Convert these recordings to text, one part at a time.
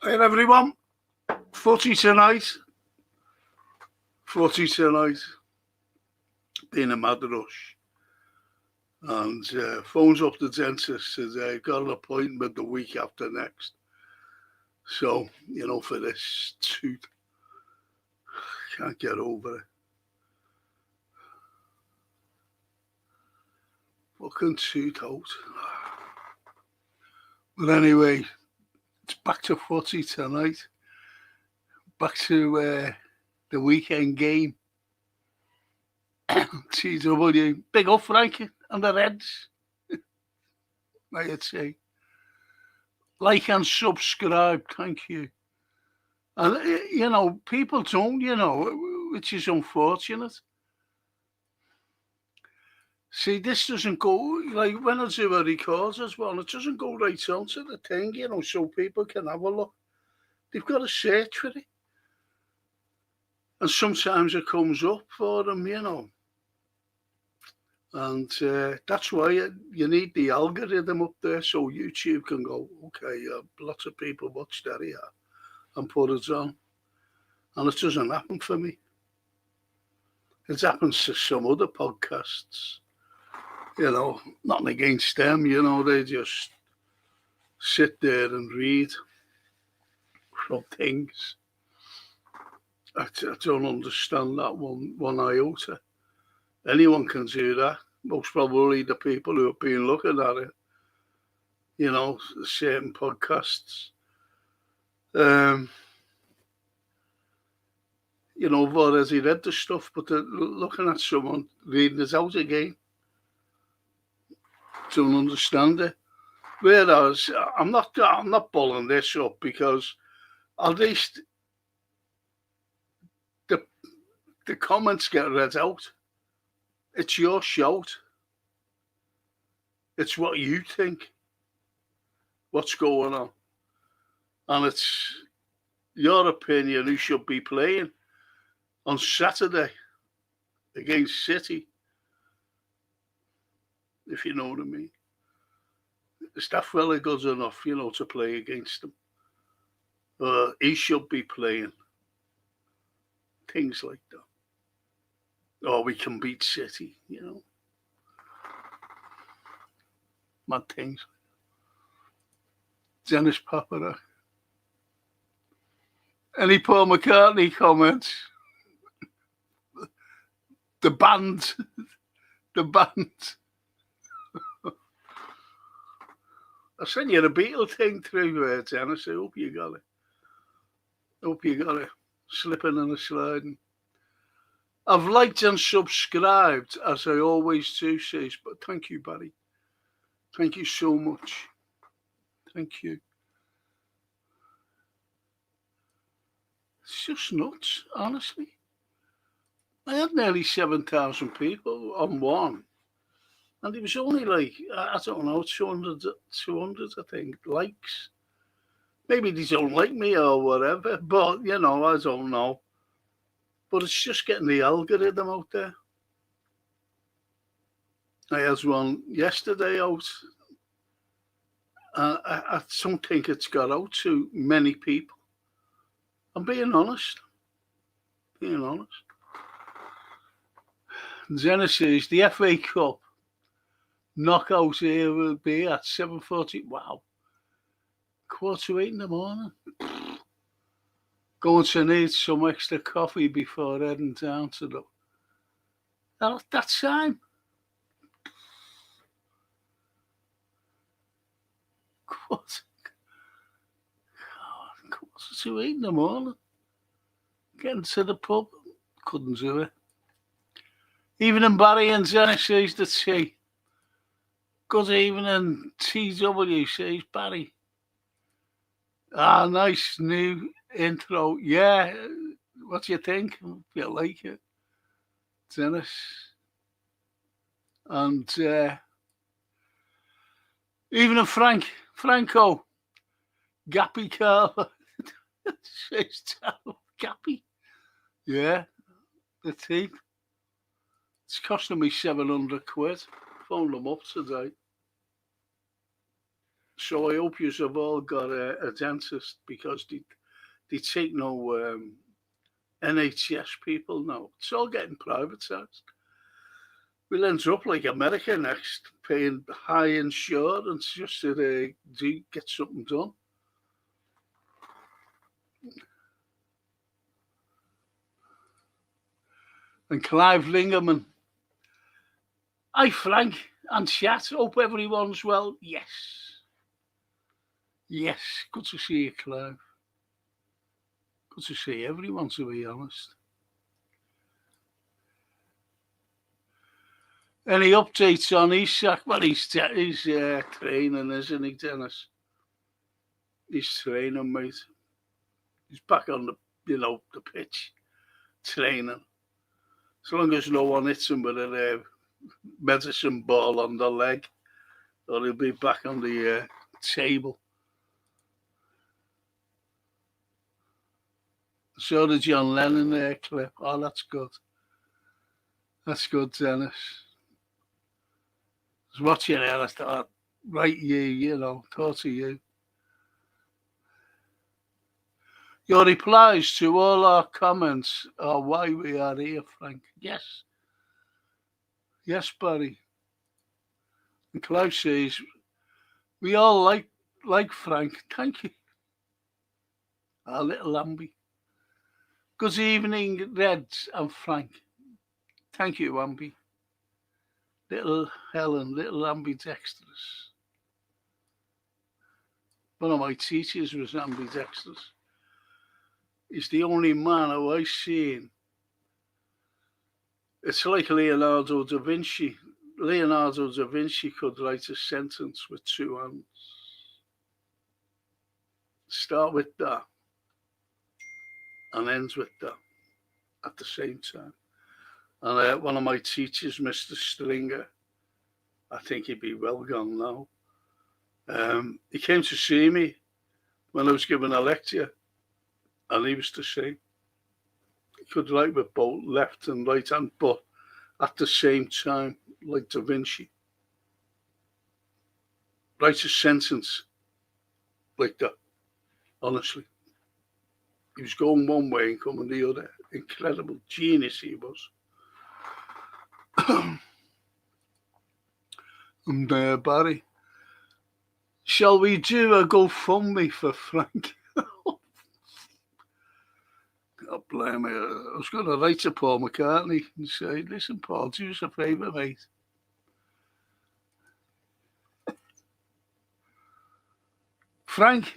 Hey everyone, footy tonight. Been a mad rush. And phones up the dentist today, got an appointment the week after next. So, for this tooth, can't get over it. Fucking tooth out. But anyway, it's back to footy tonight. Back to the weekend game. TW, big up Frank and the Reds. I'd say. Like and subscribe, thank you. And, people don't, which is unfortunate. See, this doesn't go, like when I do a record as well, it doesn't go right onto the thing, so people can have a look. They've got to search for it. And sometimes it comes up for them, And that's why you need the algorithm up there so YouTube can go, okay, lots of people watch that here and put it on. And it doesn't happen for me. It happens to some other podcasts. Nothing against them, they just sit there and read from things. I don't understand that one iota. Anyone can do that. Most probably the people who have been looking at it, certain podcasts. I've already read the stuff, but looking at someone reading it out again, don't understand it. Whereas I'm not pulling this up because at least the comments get read out. It's your shout. It's what you think. What's going on? And it's your opinion who should be playing on Saturday against City. If you know what I mean. Is that fella good enough, to play against them? He should be playing. Things like that. Or we can beat City, Mad things. Dennis Papara. Any Paul McCartney comments? The band. I sent you the Beatle thing through, Dennis. I hope you got it. Slipping and a sliding. I've liked and subscribed, as I always do, says, but thank you, Barry. Thank you so much. Thank you. It's just nuts, honestly. I had nearly 7,000 people on one. And it was only like, I don't know, 200, I think, likes. Maybe they don't like me or whatever, but, I don't know. But it's just getting the algorithm out there. I had one yesterday out. I don't think it's got out to many people. I'm being honest. Zenna says the FA Cup knockout here will be at 7:40. Wow. 7:45 in the morning. Going to need some extra coffee before heading down to that time. What? 7:45 in the morning. Getting to the pub. Couldn't do it. Evening, Barry and Jenny says the tea. Good evening, TW says Barry. Nice new intro. Yeah, what do you think? If you like it, Dennis. And even a Franco, Gappy Carl, says Gappy. Yeah, the team. It's costing me £700. Phoned them up today. So I hope you have all got a dentist, because they take no NHS people now. It's all getting privatised. We'll end up like America next, paying high insurance just to get something done. And Clive Lingerman. Hi, Frank and chat. Hope everyone's well. Yes. Yes. Good to see you, Clive. Good to see everyone, to be honest. Any updates on Isak? Well, he's training, isn't he, Dennis? He's training, mate. He's back on the pitch, training. As long as no one hits him with a medicine ball on the leg, or he'll be back on the table. So the John Lennon clip. Oh, that's good. That's good, Dennis. I was watching it, I thought, right, thought of you. Your replies to all our comments are why we are here, Frank. Yes. Yes, Barry. And Clive says, we all like Frank. Thank you. Our little Amby. Good evening, Reds and Frank. Thank you, Amby. Little Helen, little ambidextrous. One of my teachers was ambidextrous. He's the only man who I've seen. It's like Leonardo da Vinci. Leonardo da Vinci could write a sentence with two hands. Start with that and ends with that at the same time. And one of my teachers, Mr. Stringer, I think he'd be well gone now. He came to see me when I was giving a lecture, and he was to say he could write with both left and right hand, but at the same time, like Da Vinci. Write a sentence like that, honestly. He was going one way and coming the other. Incredible genius he was. And Barry, shall we do a GoFundMe for Frank? God blame me. I was going to write to Paul McCartney and say, listen, Paul, do us a favour, mate. Frank,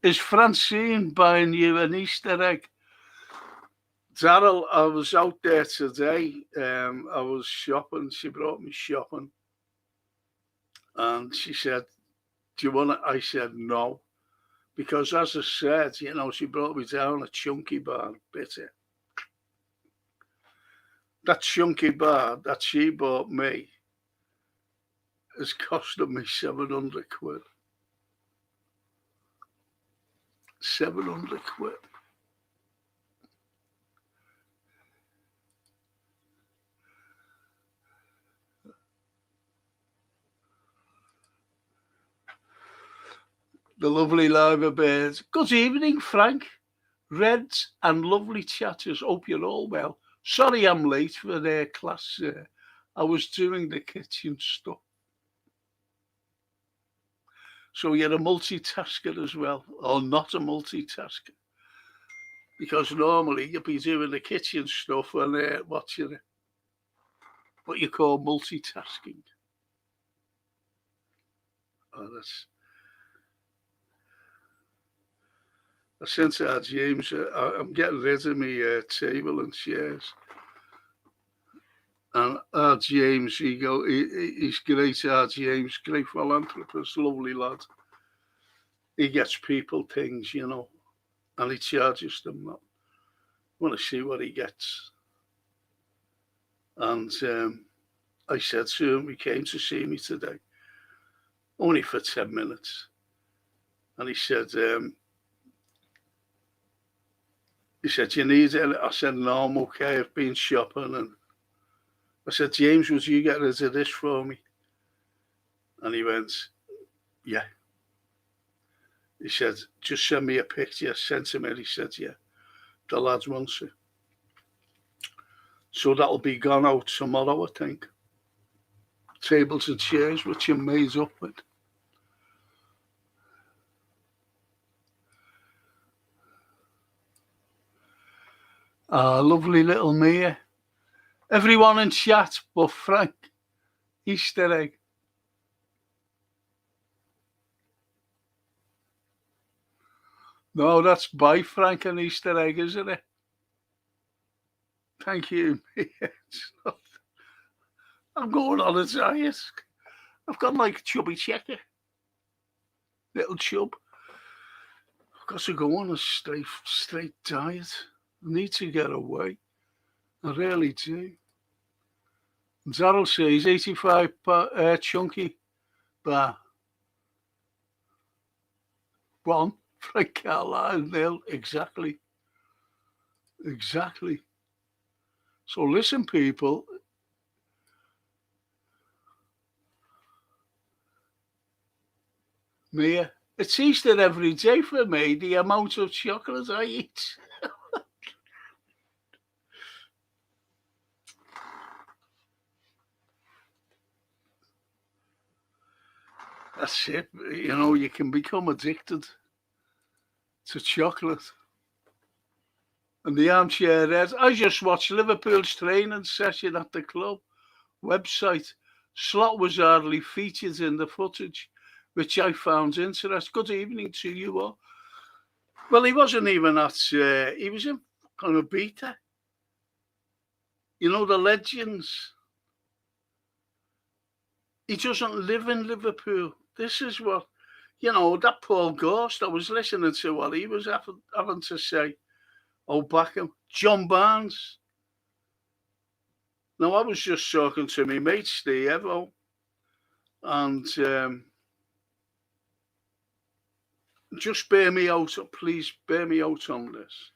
is Francine buying you an Easter egg? Daryl, I was out there today. I was shopping. She brought me shopping. And she said, do you want it? I said, no. Because as I said, she brought me down a chunky bar, bitter. That chunky bar that she bought me has costed me 700 quid. 700 quid. The lovely Liver Bears. Good evening, Frank. Reds and lovely chatters. Hope you're all well. Sorry I'm late for their class. I was doing the kitchen stuff. So you're a multitasker as well, or not a multitasker? Because normally you'd be doing the kitchen stuff and what you call multitasking. Oh, I sent to James, I'm getting rid of my table and chairs. And James, he's great, James, great philanthropist, lovely lad. He gets people things, and he charges them. I want to see what he gets. And I said to him, he came to see me today, only for 10 minutes. And he said, you need it? I said, no, I'm okay, I've been shopping. And I said, James, would you get rid of this for me? And he went, yeah. He said, just send me a picture. Sent him it. He said, yeah, the lads wants it. So that'll be gone out tomorrow, I think. Tables and chairs, which you made up with. Lovely little Mia. Everyone in chat but Frank. Easter egg. No, that's by Frank an Easter egg, isn't it? Thank you. I'm going on a diet. I've got like chubby checker. Little chub. I've got to go on a straight diet. I need to get away. I really do. Daryl says 85 chunky bar. 1 Frank Carlyle, nil. Exactly. So listen, people. Mia, it's Easter every day for me, the amount of chocolate I eat. That's it. You know, you can become addicted to chocolate. And the armchair Red, I just watched Liverpool's training session at the club website. Slot was hardly featured in the footage, which I found interesting. Good evening to you all. Well, he wasn't even at, he was in kind of beta. You know, the legends. He doesn't live in Liverpool. This is what, you know, that Paul Ghost, I was listening to what he was having to say. Oh, back him. John Barnes. Now, I was just talking to my mate, Steve Evo, and just bear me out, please bear me out on this.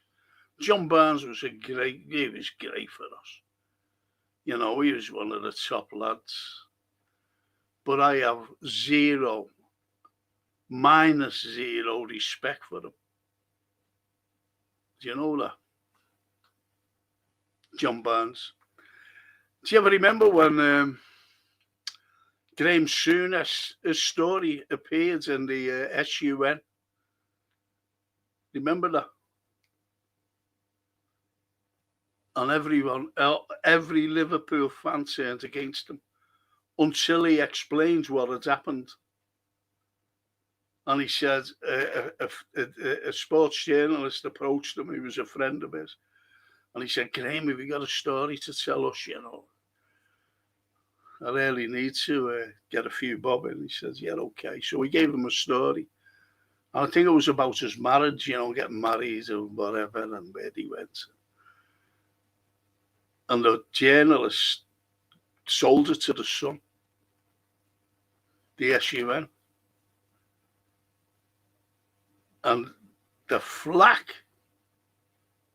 John Barnes was he was great for us. You know, he was one of the top lads. But I have -0 respect for him. Do you know that? John Barnes. Do you ever remember when Graham Souness, his story appeared in the SUN? Remember that? And every Liverpool fan turned against him until he explained what had happened. And he said a sports journalist approached him. He was a friend of his. And he said, Graham, have you got a story to tell us, you know? I really need to get a few bob in. He says, yeah, okay. So we gave him a story. And I think it was about his marriage, you know, getting married or whatever, and where he went. And the journalist sold it to the Sun, the SUN. And the flack,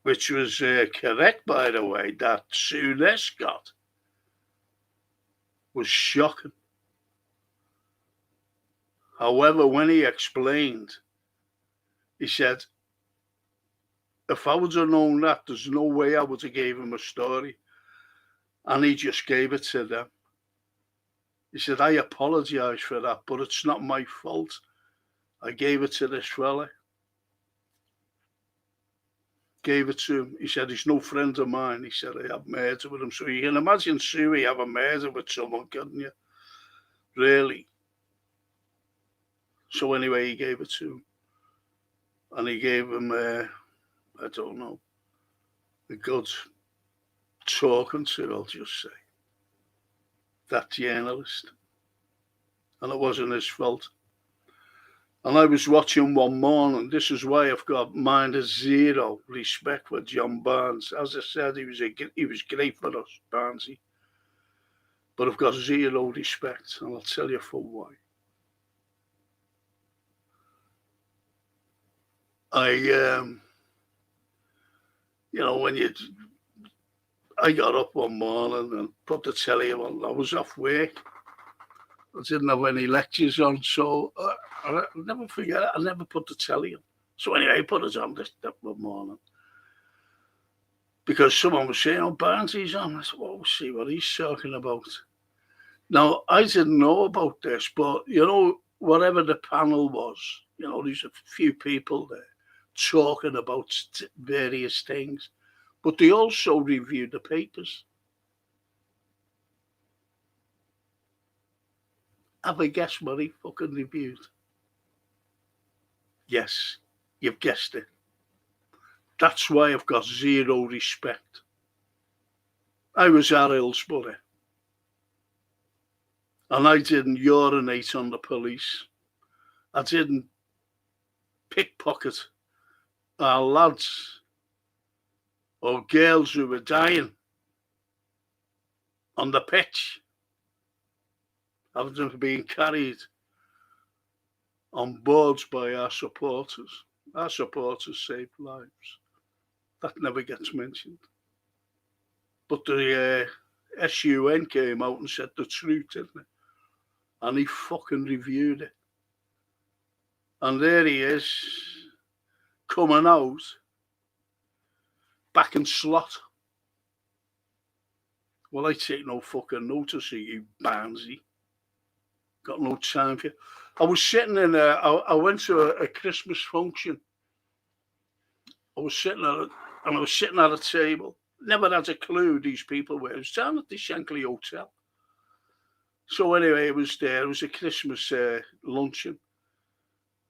which was correct, by the way, that Souness got, was shocking. However, when he explained, he said, if I would have known that, there's no way I would have gave him a story. And he just gave it to them. He said, I apologise for that, but it's not my fault. I gave it to this fella. Gave it to him. He said, he's no friend of mine. He said, I have murder with him. So you can imagine Suey have a murder with someone, couldn't you? Really? So anyway, he gave it to him. And he gave him, I don't know, a good talking to, I'll just say. That journalist. And it wasn't his fault. And I was watching one morning. This is why I've got -0 respect for John Barnes. As I said, he was great for us, Barnesy. But I've got 0 respect, and I'll tell you for why. You know, I got up one morning and put the telly on. I was off work. I didn't have any lectures on, so I'll never forget it. I never put the telly on. So anyway, I put it on that one morning. Because someone was saying, oh, Barnsley's on. I said, well, we'll see what he's talking about. Now, I didn't know about this, but, whatever the panel was, there's a few people there talking about various things. But they also reviewed the papers. Have a guess what he fucking reviewed? Yes, you've guessed it. That's why I've got zero respect. I was at Hillsborough. And I didn't urinate on the police. I didn't pickpocket our lads or girls who were dying on the pitch, having them being carried on boards by our supporters. Our supporters saved lives. That never gets mentioned. But the SUN came out and said the truth, didn't it? And he fucking reviewed it. And there he is, coming out, back in slot. Well, I take no fucking notice of you, Barnsley. Got no time for you. I was sitting in I went to a Christmas function. I was sitting at a table. Never had a clue these people were. It was down at the Shankly Hotel. So anyway, it was there. It was a Christmas luncheon.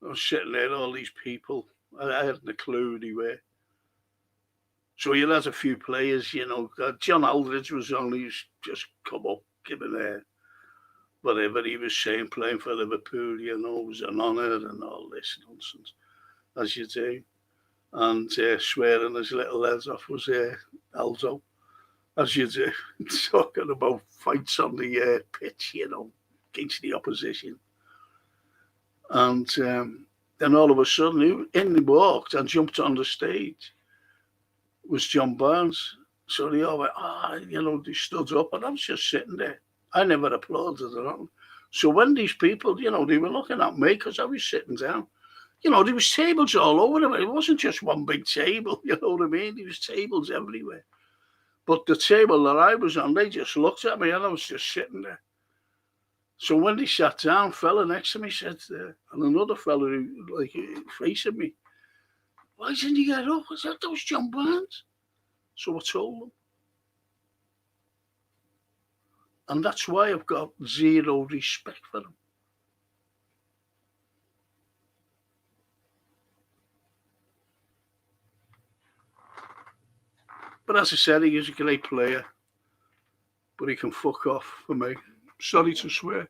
I was sitting there, all these people. I hadn't a clue who they were. So you had a few players, John Aldridge was only just come up, giving whatever he was saying, playing for Liverpool, it was an honour and all this nonsense, as you do. And swearing his little heads off was Aldo, as you do, talking about fights on the pitch, against the opposition. And then all of a sudden, in he walked and jumped on the stage was John Barnes. So they all went, they stood up, and I was just sitting there. I never applauded or nothing. So when these people, they were looking at me because I was sitting down. There was tables all over them. It wasn't just one big table, you know what I mean? There was tables everywhere. But the table that I was on, they just looked at me, and I was just sitting there. So when they sat down, fella next to me said, and another fella who, facing me, why didn't you get up? I said, that was John Barnes. So I told them. And that's why I've got zero respect for him. But as I said, he is a great player. But he can fuck off for me. Sorry to swear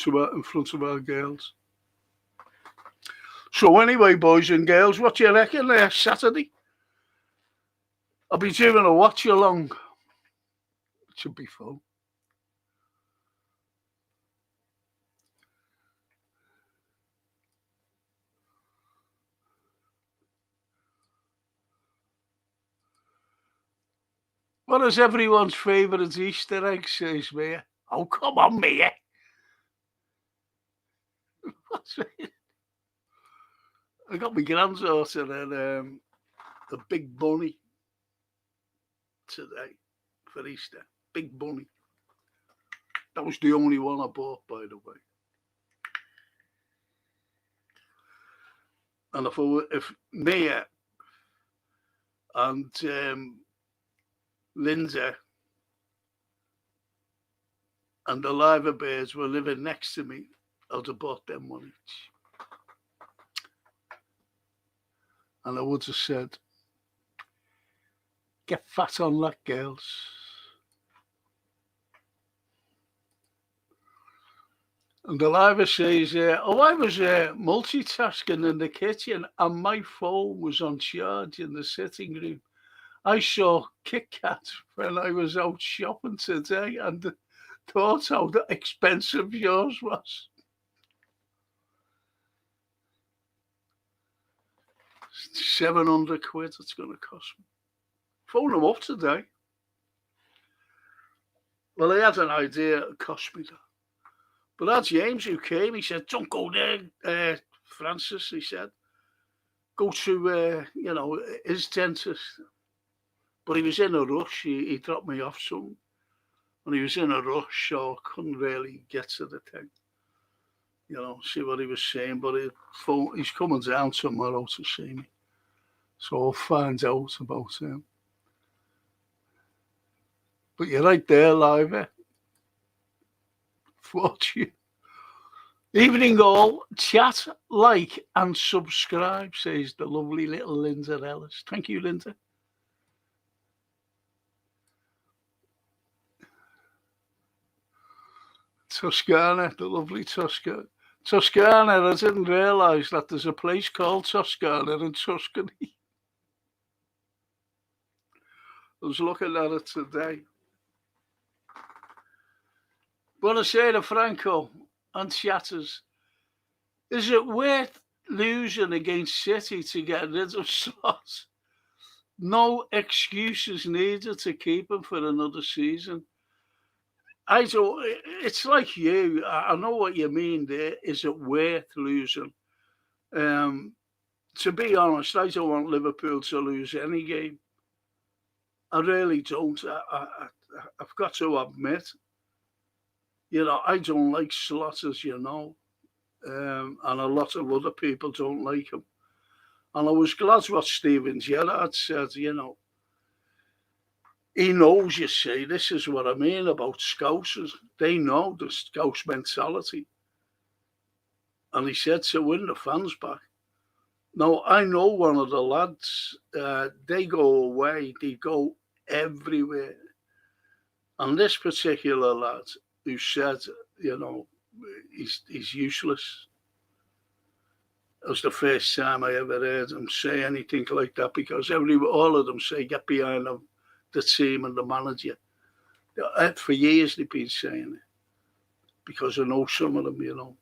in front of our girls. So anyway, boys and girls, what do you reckon Saturday? I'll be doing a watch along. It should be fun. What is everyone's favourite Easter egg, says Mia? Oh, come on, Mia. What's it? I got my granddaughter and a big bunny today for Easter. Big bunny. That was the only one I bought, by the way. And if Mia and Linda and the Liver Bears were living next to me, I'd have bought them one each. And I would have said, get fat on that, girls. And the Liver says, I was multitasking in the kitchen and my phone was on charge in the sitting room. I saw Kit Kat when I was out shopping today and thought how expensive yours was. £700 it's going to cost me. Phone them up today. Well, I had an idea it would cost me that. But our James, who came, he said, "Don't go there, Francis." He said, "Go to, his dentist." But he was in a rush. He dropped me off soon. And he was in a rush, so I couldn't really get to the thing, see what he was saying. But he's coming down tomorrow to see me. So I'll find out about him. But you're right there, live. Fortune. Evening all. Chat, like, and subscribe, says the lovely little Linda Ellis. Thank you, Linda. Toscana, the lovely Toscana. Toscana, I didn't realise that there's a place called Toscana in Tuscany. I was looking at it today. What I say to Franco and Chatters, is it worth losing against City to get rid of Slot? No excuses needed to keep him for another season. I don't. It's like you. I know what you mean. There is it worth losing? To be honest, I don't want Liverpool to lose any game. I really don't. I've got to admit, I don't like Slot, as you know, and a lot of other people don't like him. And I was glad what Steven Gerrard said. He knows, you see, this is what I mean about Scousers. They know the Scouse mentality. And he said to win the fans back. Now, I know one of the lads, they go away, they go everywhere. And this particular lad who said, he's useless. It was the first time I ever heard him say anything like that, because all of them say get behind the team and the manager. For years they've been saying it, because I know some of them,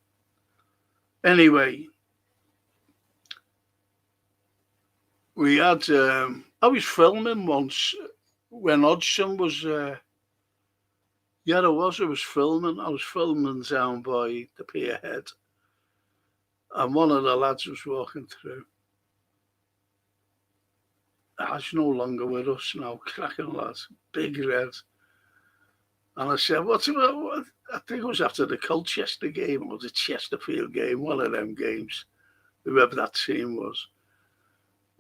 Anyway, we had, I was filming once when Hodgson was, I was filming. I was filming down by the pier head. And one of the lads was walking through. He's no longer with us now, cracking lad, big red. And I said, what? I think it was after the Colchester game or the Chesterfield game, one of them games, whoever that team was.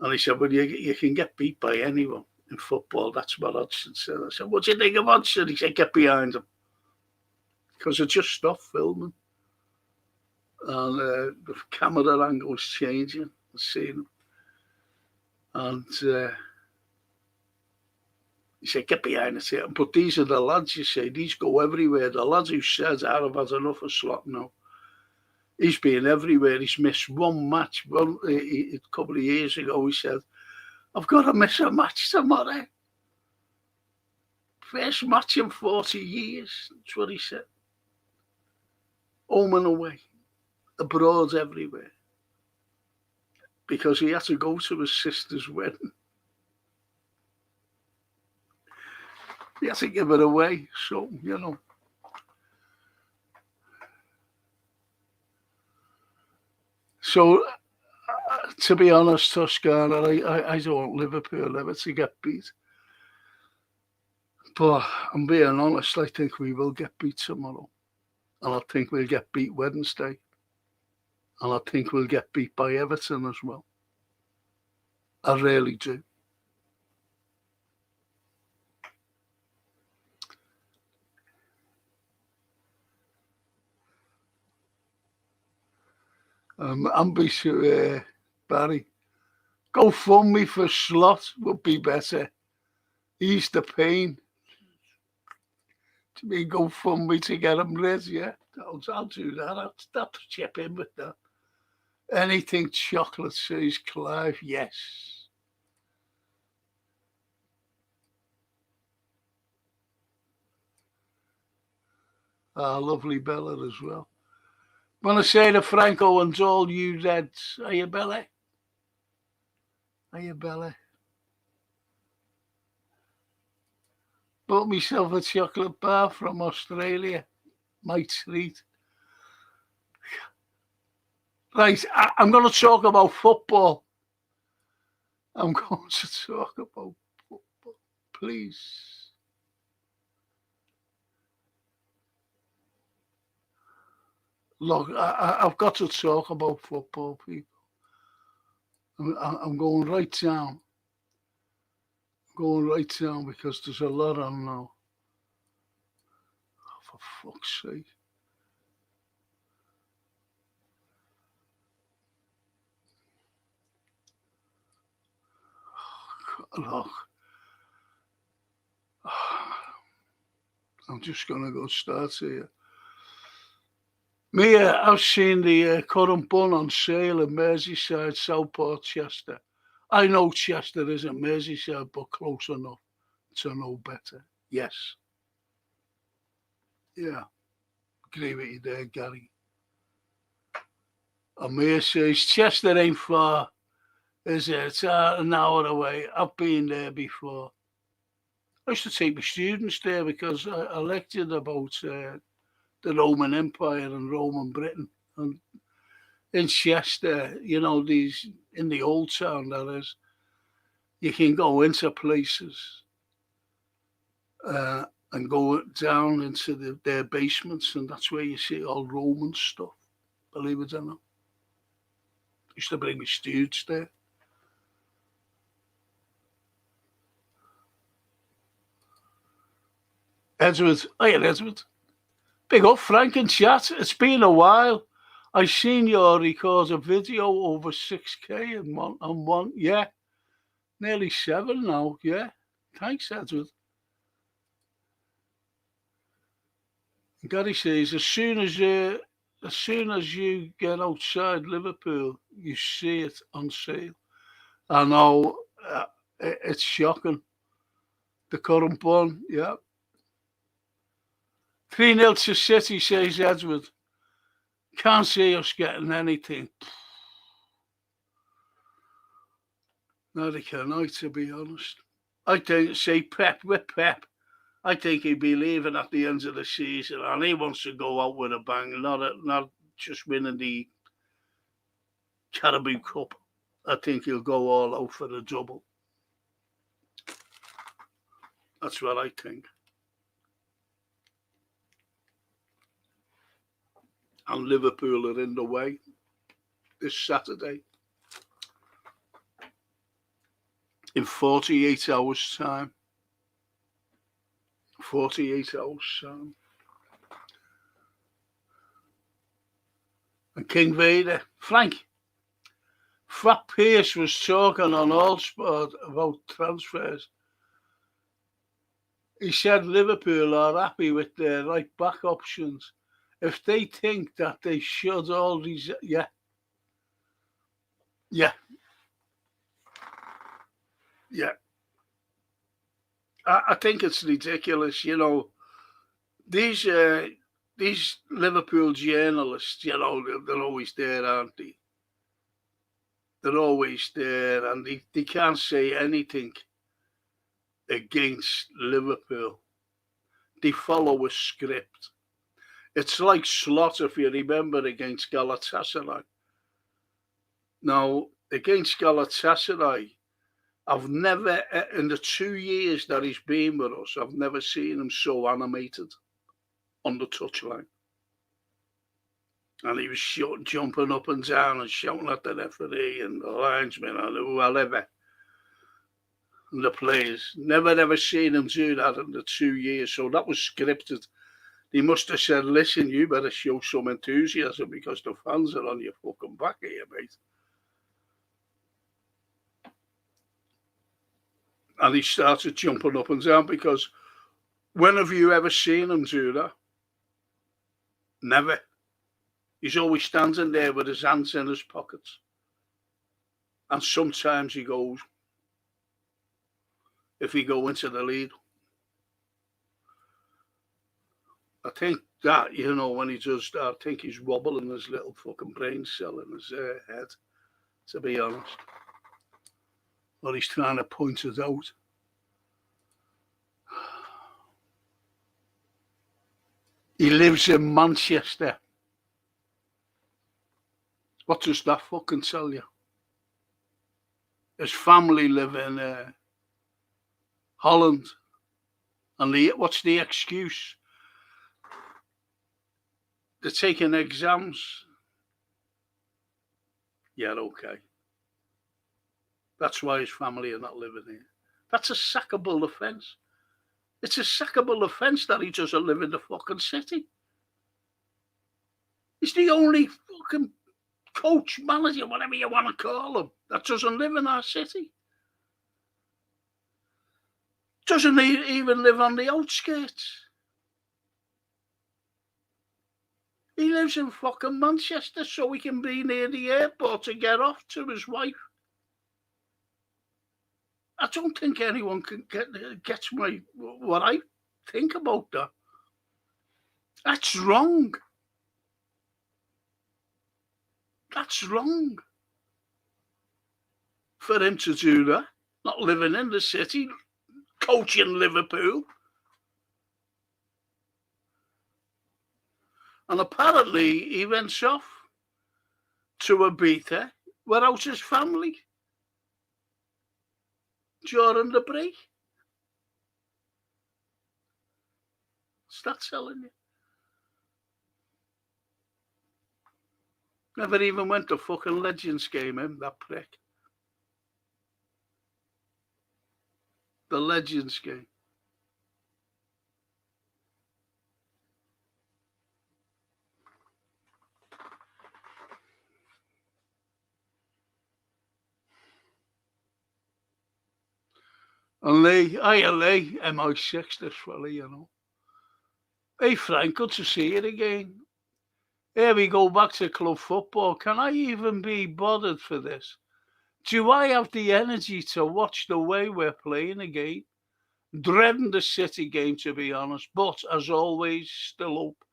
And he said, well, you can get beat by anyone in football. That's what Hodgson said. I said, what do you think of Hodgson? He said, get behind him. Because I just stopped filming. And the camera angle was changing. I seen him. And he said, get behind it here. But these are the lads, you say, these go everywhere. The lads who said, I've had enough of Slot now. He's been everywhere. He's missed one match. A couple of years ago, he said, I've got to miss a match tomorrow. First match in 40 years. That's what he said. Home and away. Abroad everywhere. Because he had to go to his sister's wedding. He had to give it away. So, So, to be honest, Toscana, I don't want Liverpool ever to get beat. But I'm being honest, I think we will get beat tomorrow. And I think we'll get beat Wednesday. And I think we'll get beat by Everton as well. I really do. Ambitious, Barry. Go fund me for Slot would be better. Ease the pain. To me, go fund me to get him rid, yeah. I'll do that. I'll chip in with that. Anything chocolate, says Clive, yes. Lovely Bella as well. Want to say to Franco and all you Reds, are you Bella? Are you Bella? Bought myself a chocolate bar from Australia. My treat. Right, I'm going to talk about football. I'm going to talk about football, please. Look, I've got to talk about football, people. I'm going right down. Going right down because there's a lot on now. Oh, for fuck's sake. Look, I'm just going to go start here. I've seen the currant bun on sale in Merseyside, Southport, Chester. I know Chester isn't Merseyside, but close enough to know better. Yes. Yeah. Agree with you there, Gary. And Mia says, Chester ain't far, is it? It's an hour away. I've been there before. I used to take my students there because I lectured about the Roman Empire and Roman Britain. And in Chester, these in the old town, that is, you can go into places and go down into their basements, and that's where you see all Roman stuff, believe it or not. I used to bring my students there. Edward, hiya Edward. Big up, Frank and chat. It's been a while. I seen your record a video over 6K on one. Yeah, nearly 7 now. Yeah, thanks, Edward. Gary says, as soon as you get outside Liverpool, you see it on sale. I know, it's shocking. The current bun, yeah. 3-0 to City, says Edward. Can't see us getting anything. Neither can I, to be honest. I think, say Pep, with Pep, I think he'd be leaving at the end of the season, and he wants to go out with a bang, not just winning the Caribou Cup. I think he'll go all out for the double. That's what I think. And Liverpool are in the way this Saturday. In 48 hours' time. 48 hours' time. And King Vader, Frank Pierce was talking on All Sport about transfers. He said Liverpool are happy with their right back options. If they think that they should all these, yeah. I think it's ridiculous, These Liverpool journalists, they're always there, aren't they? They're always there, and they can't say anything against Liverpool. They follow a script. It's like Slot, if you remember, against Galatasaray. Now, against Galatasaray, I've never, in the 2 years that he's been with us, I've never seen him so animated on the touchline. And he was jumping up and down and shouting at the referee and the linesman and whoever. And the players. Never ever seen him do that in the 2 years. So that was scripted. They must have said, listen, you better show some enthusiasm because the fans are on your fucking back here, mate. And he started jumping up and down because when have you ever seen him do that? Never. He's always standing there with his hands in his pockets. And sometimes he goes, if he go into the lead. I think that, when he does that, I think he's wobbling his little fucking brain cell in his head, to be honest. Or he's trying to point it out. He lives in Manchester. What does that fucking tell you? His family live in Holland. And what's the excuse? They're taking exams. Yeah, okay. That's why his family are not living here. That's a sackable offence. It's a sackable offence that he doesn't live in the fucking city. He's the only fucking coach, manager, whatever you want to call him, that doesn't live in our city. Doesn't even live on the outskirts. He lives in fucking Manchester so he can be near the airport to get off to his wife. I don't think anyone gets what I think about that. That's wrong. That's wrong for him to do that. Not living in the city, coaching Liverpool. And apparently he went off to Ibiza without his family during the break. What's that telling you? Never even went to fucking Legends game, him, that prick. The Legends game. And Lee, MI6, this fella, you know. Hey, Frank, good to see you again. Here we go back to club football. Can I even be bothered for this? Do I have the energy to watch the way we're playing again? Dreading the City game, to be honest, but as always, still up.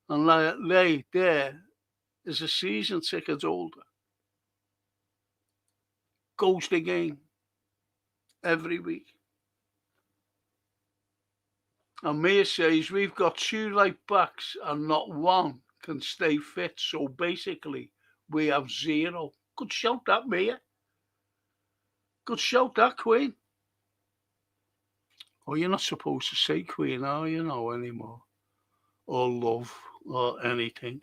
And Lee, there is a season ticket holder. Goes the game every week. And Mia says we've got 2 right backs and not one can stay fit. So basically, we have 0. Good shout that, Mia. Good shout that, Queen. Oh, you're not supposed to say Queen, are you now anymore? Or love or anything.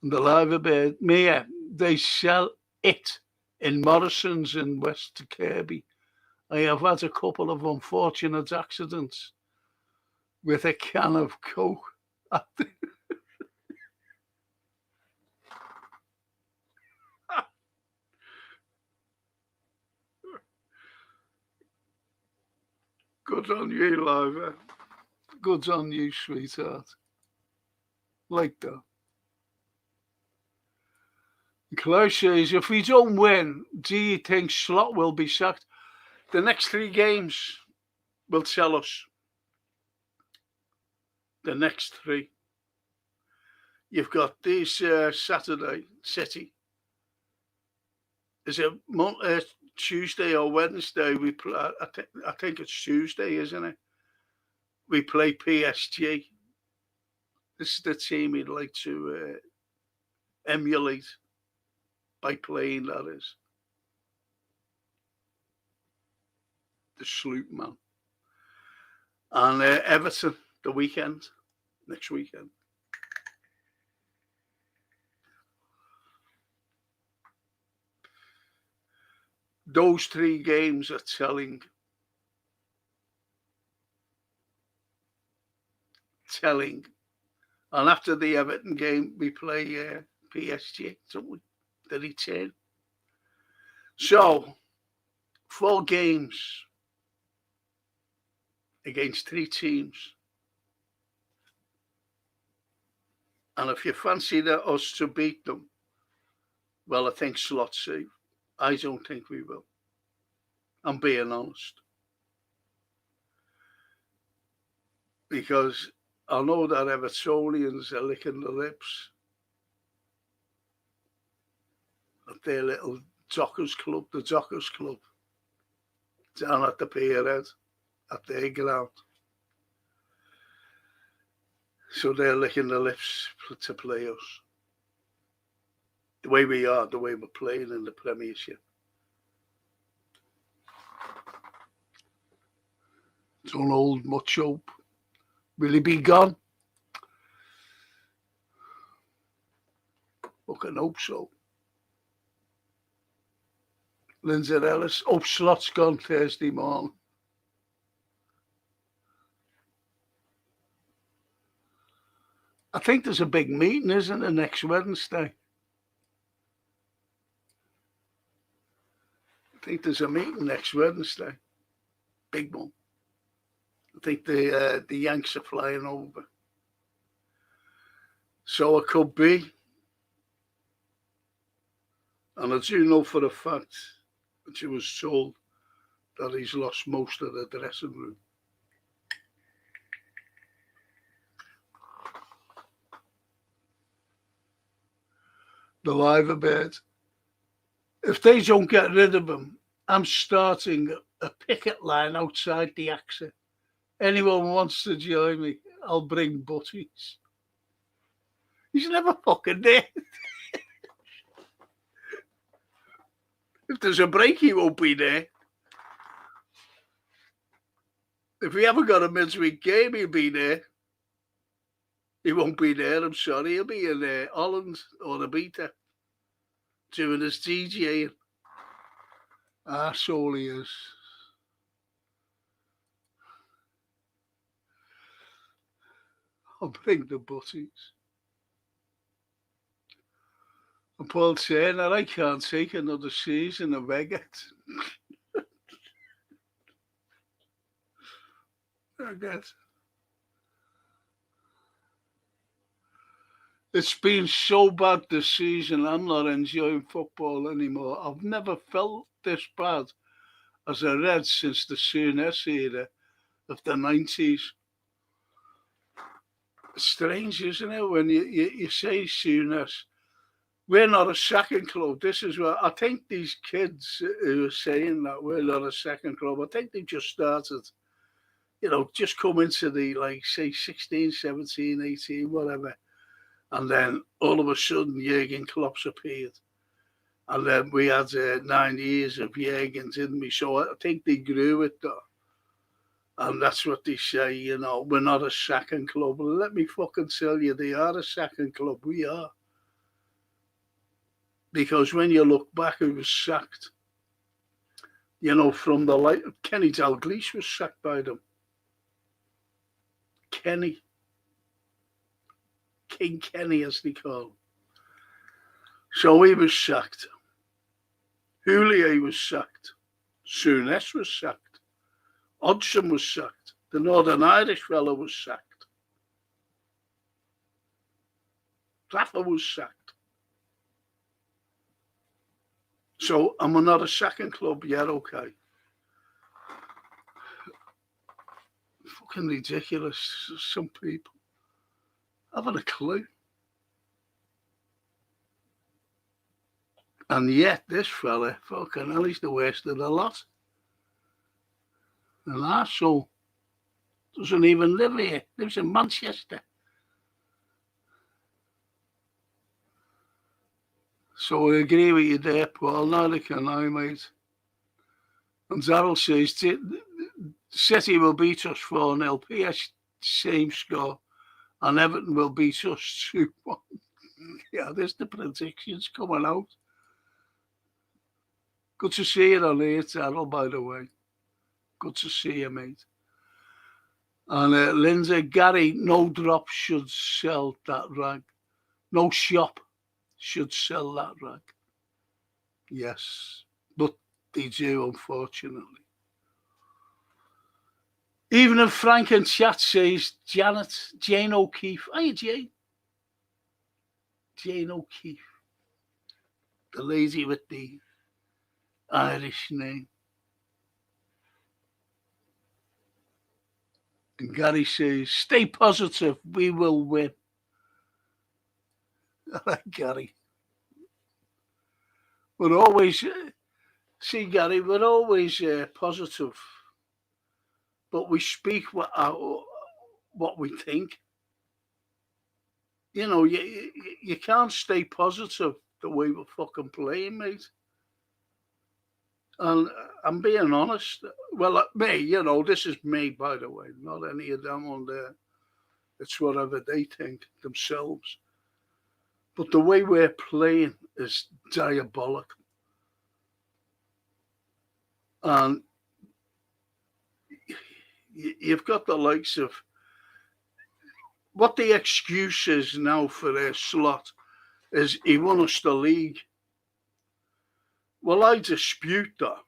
And the live bird, Mia, they sell it in Morrison's in West Kirby. I have had a couple of unfortunate accidents with a can of Coke. Good on you, Liva. Good on you, sweetheart. Like that. Klaus says, if we don't win, do you think Slot will be sacked? The next 3 games will tell us. The next 3. You've got this Saturday, City. Is it Tuesday or Wednesday? We play, I think it's Tuesday, isn't it? We play PSG. This is the team he'd like to emulate by playing, that is. The Sloop man. And Everton, the weekend, next weekend. Those 3 games are telling. And after the Everton game, we play PSG, don't we? The return. So, 4 games against 3 teams. And if you fancy us to beat them, well, I think Slot's safe. I don't think we will. I'm being honest. Because I know that Evertonians are licking the lips at their little Dockers Club, the Dockers Club, down at the Pierhead, at their ground. So they're licking their lips to play us. The way we are, the way we're playing in the Premiership. Don't hold much hope. Will he be gone? Fucking hope so. Lindsay Ellis. Hope Slot's gone Thursday morning. I think there's a big meeting, isn't there, next Wednesday? I think there's a meeting next Wednesday. Big one. I think the Yanks are flying over. So it could be. And I do know for a fact that she was told that he's lost most of the dressing room. The liver bird. If they don't get rid of him, I'm starting a picket line outside the AXA. Anyone wants to join me, I'll bring butties. He's never fucking there. If there's a break, he won't be there. If we haven't got a midweek game, he'll be there. He won't be there, I'm sorry. He'll be in Holland or the Beta doing his DJing. That's all he is. I'll bring the butties. And Paul saying that I can't take another season of Eggert. I guess. It's been so bad this season, I'm not enjoying football anymore. I've never felt this bad as a Red since the Souness era of the 90s. It's strange, isn't it, when you say Souness? We're not a second club. This is what I think these kids who are saying that we're not a second club, I think they've just started, just come into the, say, 16, 17, 18, whatever. And then all of a sudden, Jurgen Klopp's appeared. And then we had 9 years of Jurgen, didn't we? So I think they grew it, though. And that's what they say, we're not a second club. Well, let me fucking tell you, they are a second club. We are. Because when you look back, it was sacked. From the light, Kenny Dalglish was sacked by them. Kenny. King Kenny, as they call him. So he was sacked. Houllier was sacked. Souness was sacked. Hodgson was sacked. The Northern Irish fellow was sacked. Rafa was sacked. So, and we're not a second club yet, okay. Fucking ridiculous, some people. I haven't a clue. And yet, this fella, fucking hell, he's the worst of the lot. An arsehole. Doesn't even live here. Lives in Manchester. So I agree with you there, Paul. Neither can I, mate. And Darryl says, City will beat us 4-0. PS, same score. And Everton will beat us 2-1. Yeah, there's the predictions coming out. Good to see you on here, Darryl, by the way. Good to see you, mate. And Lindsay, Gary, no drop should sell that rag. No shop should sell that rag. Yes, but they do, unfortunately. Even if Frank in chat says Jane O'Keefe. Hey, Jane. Jane O'Keefe. The lady with the Irish name. And Gary says, stay positive, we will win. All right, Gary. We're always, see, Gary, we're always positive, but we speak what we think. You know, you can't stay positive the way we're fucking playing, mate. And I'm being honest. Well, me, you know, this is me, by the way, not any of them on there. It's whatever they think themselves. But the way we're playing is diabolic. And you've got the likes of what the excuse is now for their slot is he won us the league. Well, I dispute that.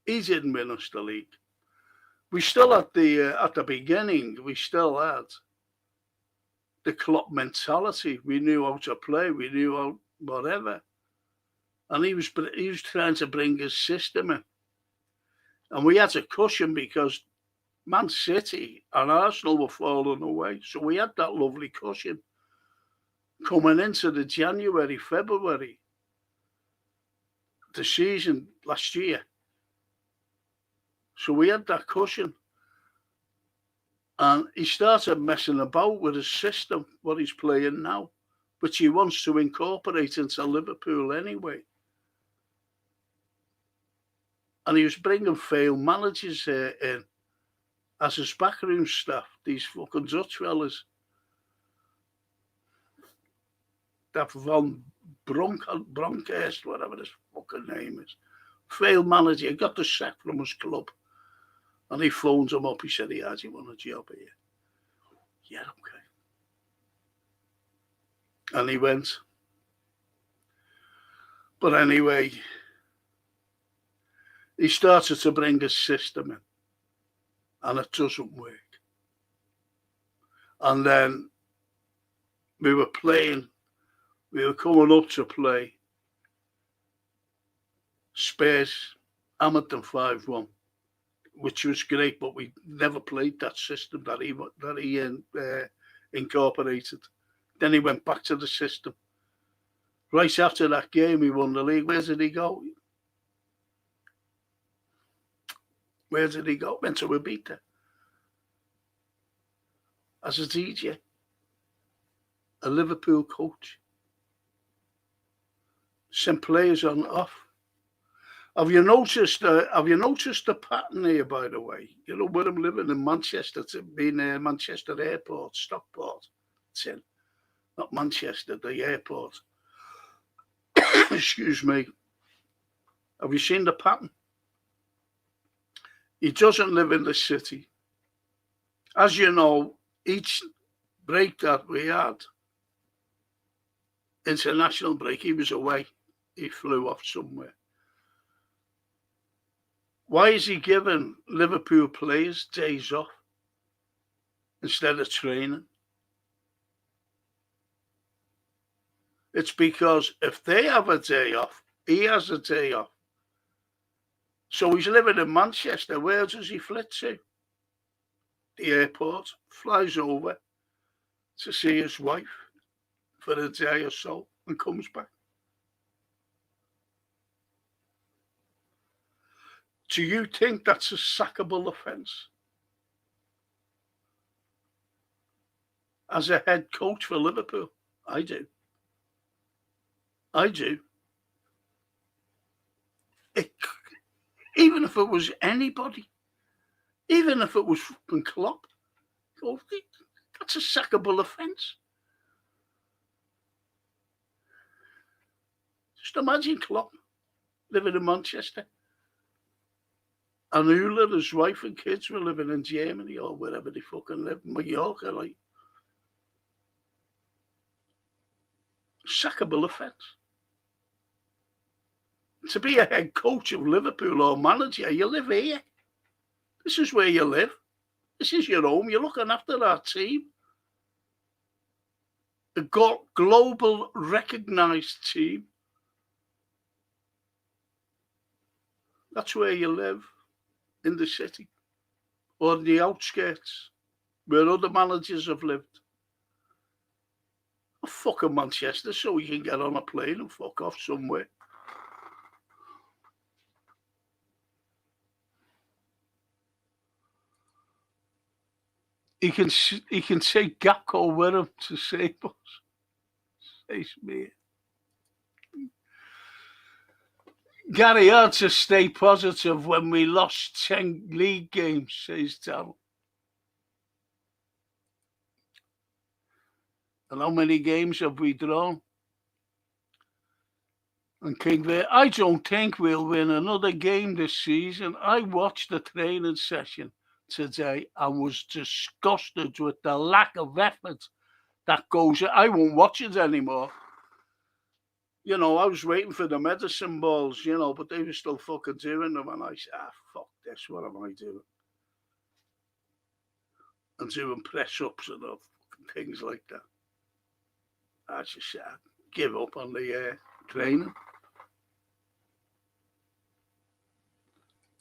He didn't win us the league. We still at the beginning. We still had the club mentality. We knew how to play. We knew how whatever. And he was trying to bring his system in, and we had a cushion because Man City and Arsenal were falling away. So we had that lovely cushion coming into the January, February, the season last year. So we had that cushion. And he started messing about with his system, what he's playing now, which he wants to incorporate into Liverpool anyway. And he was bringing failed managers in as his backroom staff, these fucking Dutch fellas. That Van Bronckhorst, whatever his fucking name is. Failed manager. He got the sack from his club. And he phones him up. He said, he has, he won a job here. Yeah, okay. And he went. But anyway, he started to bring his system in. And it doesn't work. And then we were coming up to play Spurs, Hamilton 5-1, which was great, but we never played that system that he incorporated. Then he went back to the system. Right after that game, he won the league. Where did he go? Went to Ibiza as a DJ, a Liverpool coach. Sent players on and off. Have you noticed the pattern here, by the way? You know, where I'm living in Manchester, it's been Manchester Airport, Stockport. It's in, not Manchester, the airport. Excuse me. Have you seen the pattern? He doesn't live in the city. As you know, each break that we had, international break, he was away. He flew off somewhere. Why is he giving Liverpool players days off instead of training? It's because if they have a day off, he has a day off. So he's living in Manchester. Where does he flit to? The airport, flies over to see his wife for a day or so and comes back. Do you think that's a sackable offence? As a head coach for Liverpool, I do. Even if it was anybody, even if it was fucking Klopp, that's a sackable offence. Just imagine Klopp living in Manchester. And Ula, his wife and kids were living in Germany or wherever they fucking live, Mallorca, like. Sackable offence. To be a head coach of Liverpool or manager, you live here. This is where you live. This is your home. You're looking after our team. A global recognised team. That's where you live, in the city or the outskirts, where other managers have lived. Oh, fucking Manchester, so you can get on a plane and fuck off somewhere. He can take Gakpo with him to save us. Says me. Gary had to stay positive when we lost 10 league games, says Darryl. And how many games have we drawn? And Kingsley, I don't think we'll win another game this season. I watched the training session today and was disgusted with the lack of effort that goes. I won't watch it anymore. You know, I was waiting for the medicine balls, you know, but they were still fucking doing them. And I said, fuck this, what am I doing? And doing press-ups and things like that. I just said, give up on the training.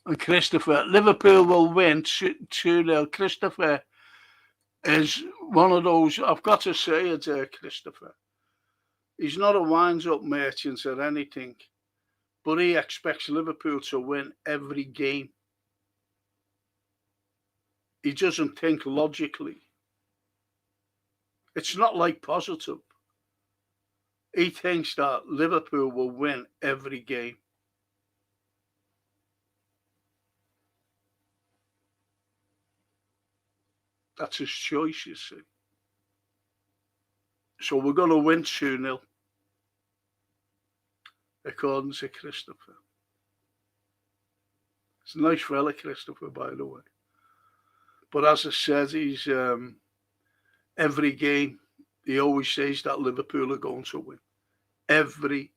And Christopher, Liverpool will win 2-0. Christopher is one of those, I've got to say it, Christopher. He's not a winds-up merchant or anything, but he expects Liverpool to win every game. He doesn't think logically. It's not like positive. He thinks that Liverpool will win every game. That's his choice, you see. So we're going to win 2-0, according to Christopher. It's a nice fella, Christopher, by the way. But as I said, he's every game, he always says that Liverpool are going to win. Every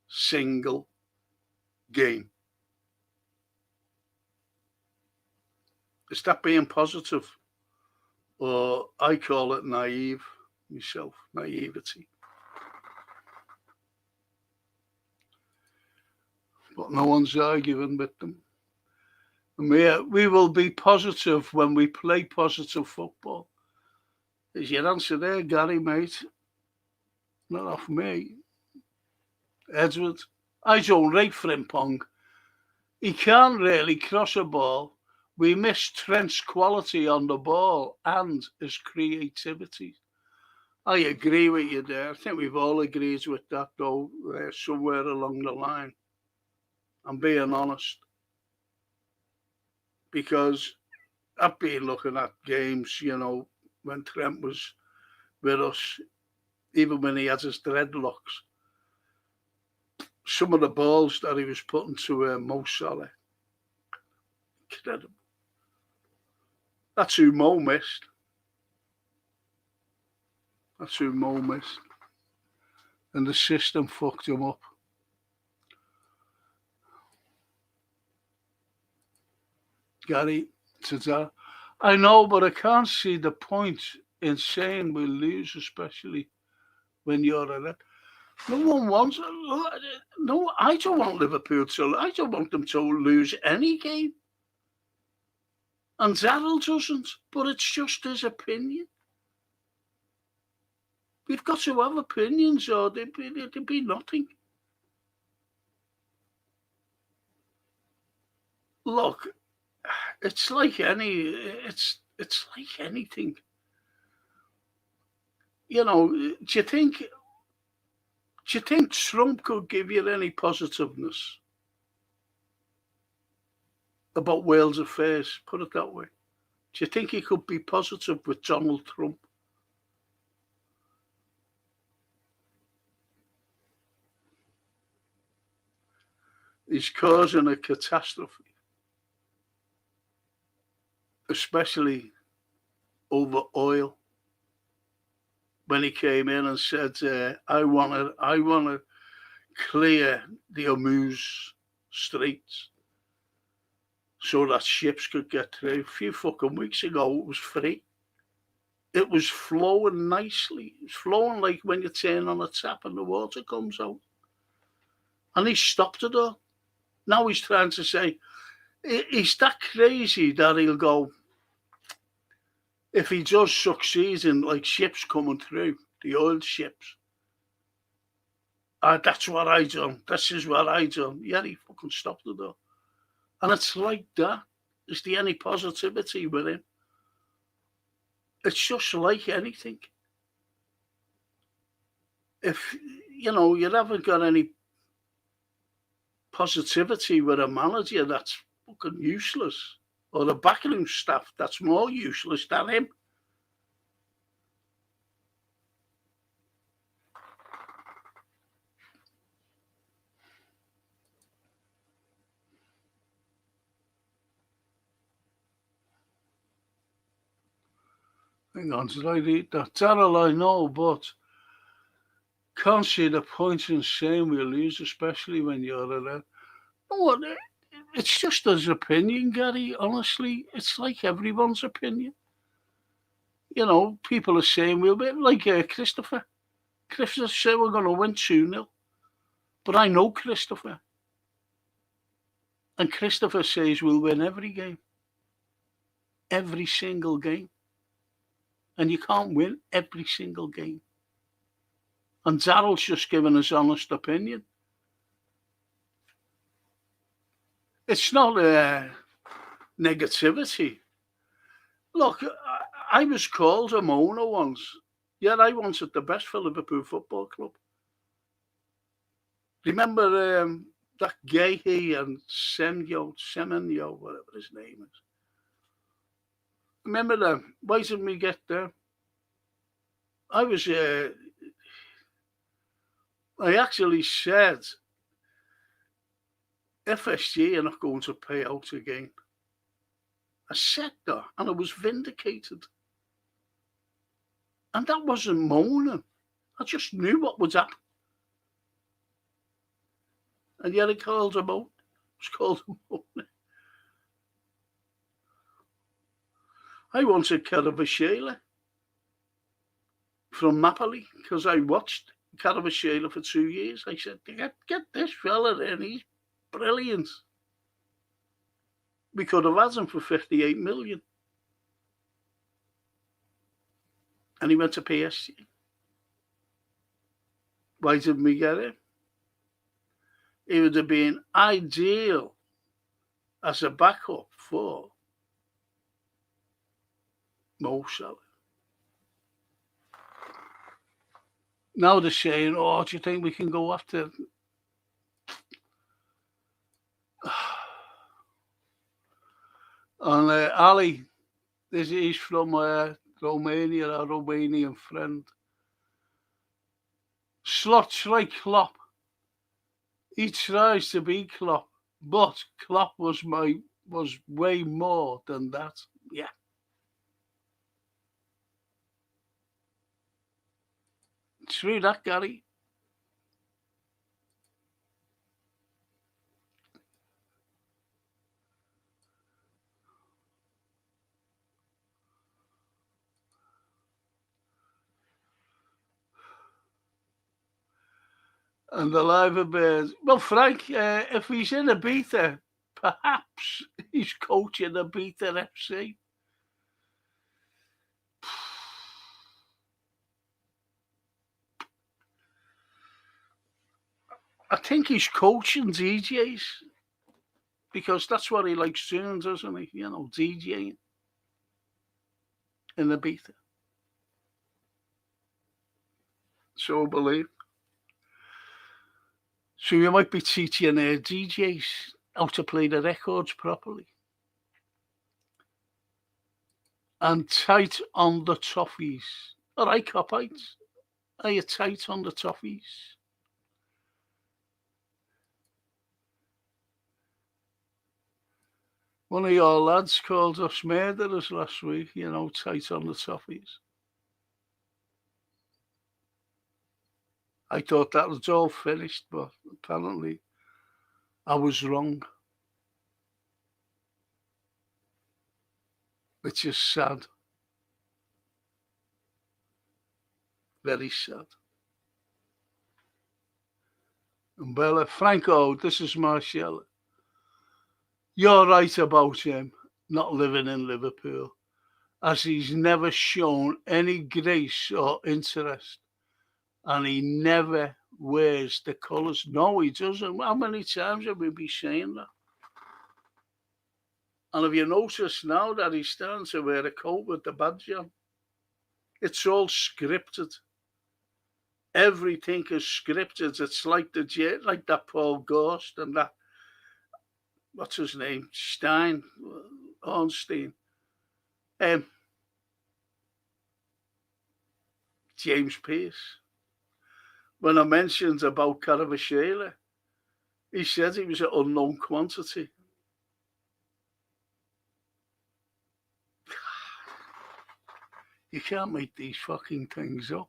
single game. Is that being positive? Or I call it naive myself, naivety. But no one's arguing with them. And we will be positive when we play positive football. Is your answer there, Gary, mate? Not off me. Edward, I don't rate Frimpong. He can't really cross a ball. We miss Trent's quality on the ball and his creativity. I agree with you there. I think we've all agreed with that, though, somewhere along the line. I'm being honest. Because I've been looking at games, you know, when Trent was with us, even when he had his dreadlocks. Some of the balls that he was putting to Mo Salah. Incredible. That's who Mo missed. That's who Mo missed. And the system fucked him up. Gary, to that. I know, but I can't see the point in saying we lose, especially when you're in it. No one wants. No, I don't want Liverpool to. I don't want them to lose any game. And Darryl doesn't, but it's just his opinion. We've got to have opinions, or there'd be nothing. Look, it's like it's like anything. You know, do you think Trump could give you any positiveness about Wales affairs? Put it that way. Do you think he could be positive with Donald Trump? He's causing a catastrophe, especially over oil. When he came in and said, I want to clear the Hormuz Straits so that ships could get through. A few fucking weeks ago, it was free. It was flowing nicely. It was flowing like when you turn on a tap and the water comes out. And he stopped it all. Now he's trying to say, he's that crazy that he'll go, if he does succeed in like ships coming through, the oil ships, that's what I done. This is what I done. Yeah, he fucking stopped it all. And it's like that. Is there any positivity with him? It's just like anything. If, you haven't got any positivity with a manager, that's fucking useless. Or the backroom staff, that's more useless than him. Hang on, did I read that? Daryl, I know, but can't see the point in saying we lose, especially when you're around. No, it's just his opinion, Gary. Honestly, it's like everyone's opinion. People are saying we'll be like Christopher. Christopher said we're going to win 2-0. But I know Christopher. And Christopher says we'll win every game. Every single game. And you can't win every single game. And Daryl's just given his honest opinion. It's not negativity. Look, I was called a moaner once. Yet I wanted the best for Liverpool Football Club. Remember that Gahey and Semenyo, whatever his name is. Remember them? Why didn't we get there? I actually said, FSG are not going to pay out again. I said that, and I was vindicated. And that wasn't moaning. I just knew what would happen. And yet it called him out. It's called him moaning. I wanted Carlyle from Napoli because I watched Carlyle for 2 years. I said, get this fella in, he's brilliant. We could have had him for 58 million. And he went to PSG. Why didn't we get him? He would have been ideal as a backup for Mo Salah. Now they're saying, do you think we can go after... And Ali, he's from Romania, a Romanian friend. Slots like Klopp. He tries to be Klopp, but Klopp was way more than that. Yeah. True that, Gary. And the liver bears. Well, Frank, if he's in Ibiza, perhaps he's coaching Ibiza FC. I think he's coaching DJs because that's what he likes doing, doesn't he? DJing in Ibiza. So I believe. So you might be teaching DJs how to play the records properly. And tight on the toffees. All right, Copites. Are you tight on the toffees? One of your lads called us murderers last week, tight on the toffees. I thought that was all finished, but apparently I was wrong. Which is sad. Very sad. And Bella, Franco, this is Marcella. You're right about him not living in Liverpool, as he's never shown any grace or interest. And he never wears the colours. No, he doesn't. How many times have we been saying that? And have you noticed now that he's starting to wear a coat with the badge on? It's all scripted. Everything is scripted. It's like like that Paul Ghost and that, what's his name, Ornstein, James Pearce. When I mentioned about Caravashela, he said he was an unknown quantity. You can't make these fucking things up.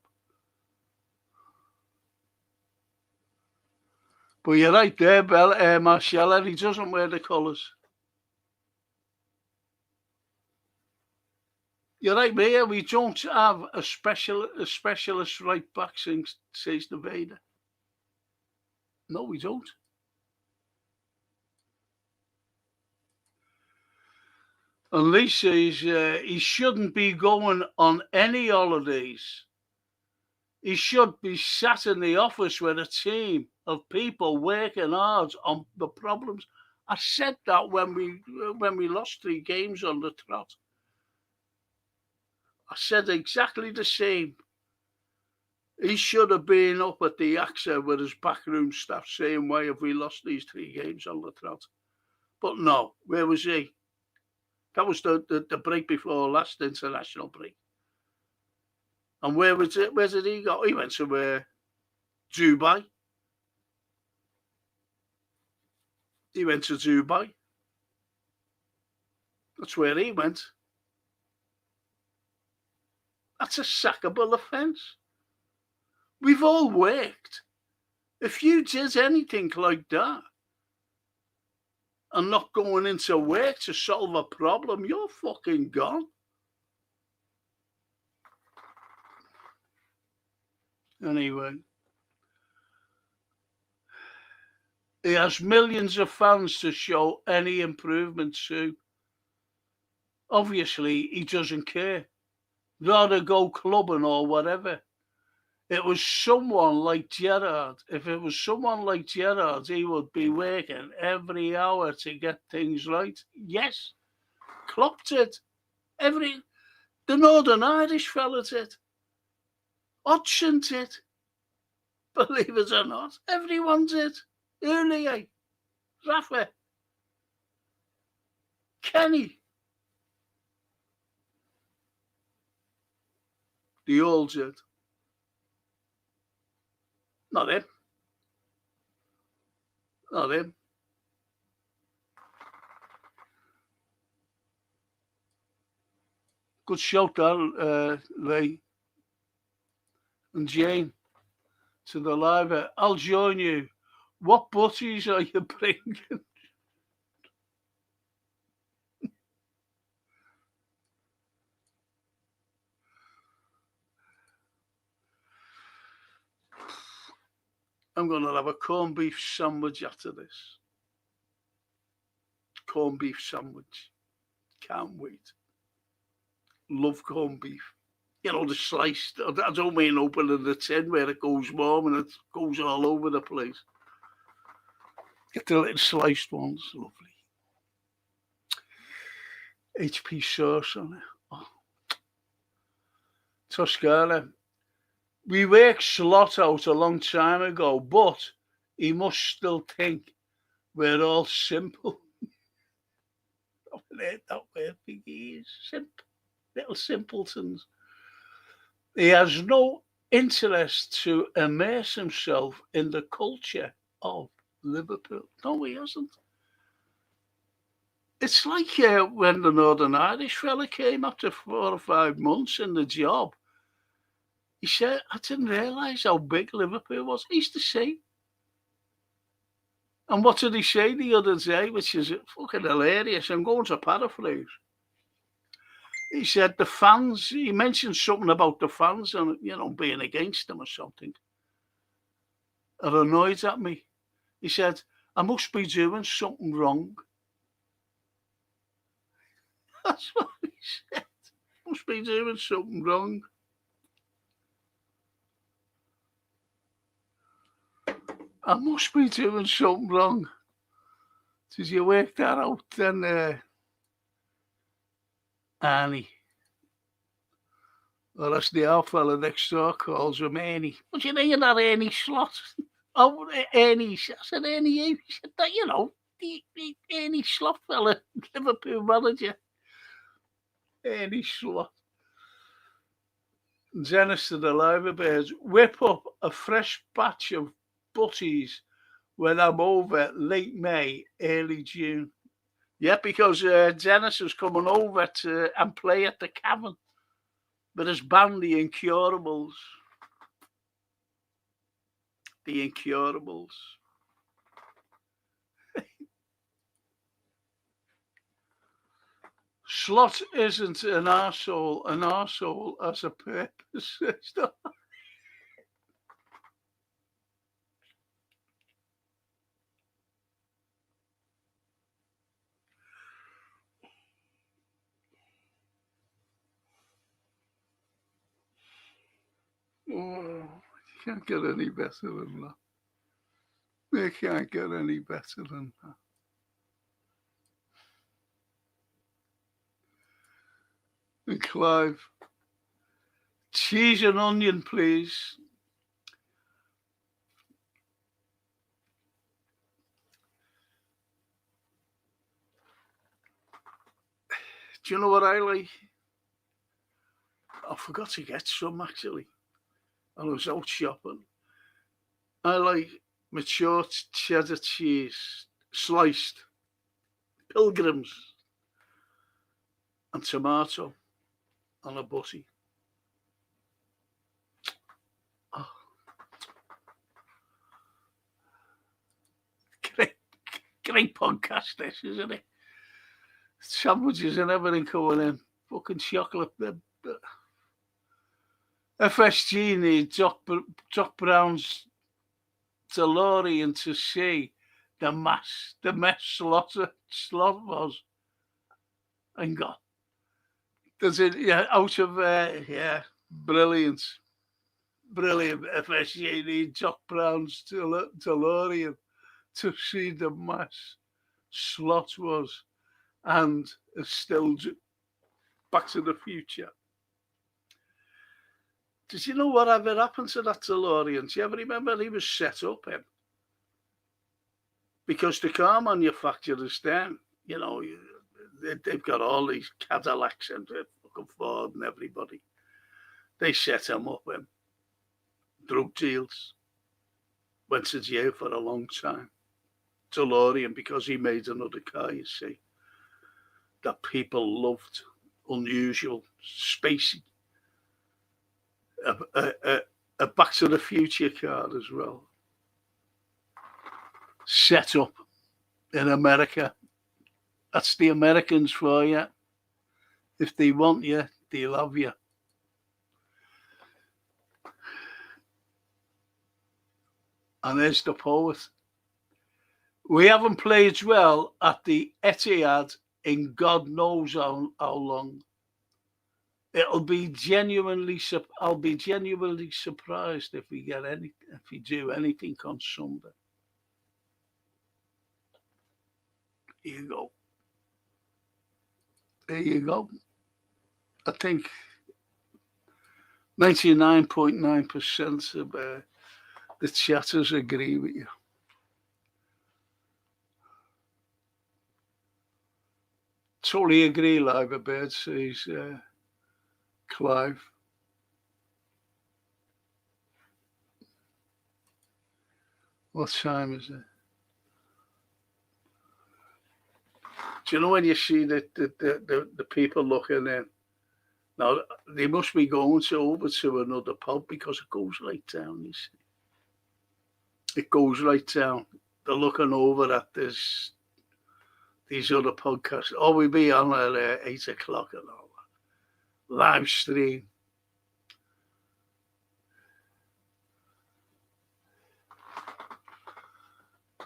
But you're right there, Marcella, he doesn't wear the colours. You're right, Mia, we don't have a specialist right back, says Nevada. No, we don't. And Lee says he shouldn't be going on any holidays. He should be sat in the office with a team of people working hard on the problems. I said that when we lost 3 games on the trot. I said exactly the same. He should have been up at the AXA with his backroom staff saying, why have we lost these 3 games on the trot? But no, where was he? That was the break before last international break. And where was it? Where did he go? He went to Dubai. He went to Dubai. That's where he went. That's a sackable offence. We've all worked. If you did anything like that and not going into work to solve a problem, you're fucking gone. Anyway, he has millions of fans to show any improvement to. Obviously, he doesn't care. Rather go clubbing or whatever. It was someone like Gerrard. If it was someone like Gerrard, he would be working every hour to get things right. Yes, Klopp did. The Northern Irish fella did. Hodgson did. Believe it or not, everyone did. Earlier, Rafa, Kenny. They all did. Not him. Not him. Good shout out, Lee and Jane to the live. I'll join you. What butties are you bringing? I'm going to have a corned beef sandwich after this. Corned beef sandwich. Can't wait. Love corned beef. You know, the sliced. I don't mean opening the tin where it goes warm and it goes all over the place. Get the little sliced ones. Lovely. HP sauce on it. Oh. Toscana. We worked Slot out a long time ago, but he must still think we're all simple. I've heard that word, Biggie. Simple. Little simpletons. He has no interest to immerse himself in the culture of Liverpool. No, he hasn't. It's like when the Northern Irish fella came after 4 or 5 months in the job. He said, I didn't realise how big Liverpool was. He's the same. And what did he say the other day, which is fucking hilarious? I'm going to paraphrase. He said the fans, he mentioned something about the fans and, being against them or something. Are annoyed at me. He said, I must be doing something wrong. That's what he said. Must be doing something wrong. I must be doing something wrong. Did you work that out then, Arnie? Or as the old fella next door calls him Ernie. What do you mean that Ernie Slot? Oh, Ernie. I said, Ernie, he said, that, you know, the Ernie Slot fella, Liverpool manager. Ernie Slot. Dennis to the Liverbirds. Whip up a fresh batch of butties when I'm over late May, early June. Yeah, because Dennis is coming over and play at the Cavern with his band, The Incurables. The Incurables. Slot isn't an arsehole. An arsehole has a purpose. Oh, you can't get any better than that. You can't get any better than that. And Clive, cheese and onion, please. Do you know what I like? I forgot to get some actually. I was out shopping. I like mature cheddar cheese, sliced, pilgrims, and tomato on a butty. Oh, great podcast, this, isn't it? Sandwiches and everything coming in. Fucking chocolate. FSG need Doc Brown's DeLorean to see the mess slot was. And God, does it? Yeah, out of brilliant. FSG need Doc Brown's DeLorean to see the mess slot was, and still Back to the Future. Did you know whatever happened to that DeLorean? Do you ever remember he was set up in? Because the car manufacturers then, you know, they've got all these Cadillacs and fucking Ford and everybody. They set him up in drug deals. Went to jail for a long time. DeLorean, because he made another car, you see, that people loved. Unusual, spacey. A Back to the Future car as well. Set up in America. That's the Americans for you. If they want you, they love you. And there's the poet. We haven't played well at the Etihad in God knows how long. I'll be genuinely surprised if we do anything on Sunday. Here you go. There you go. I think 99.9% of the chatters agree with you. Totally agree, Liverbird, says Clive. What time is it? Do you know when you see the people looking in? Now, they must be going over to another pub because it goes right down, you see. It goes right down. They're looking over at these other podcasts. Oh, we'll be on at 8 o'clock and all that. Live stream.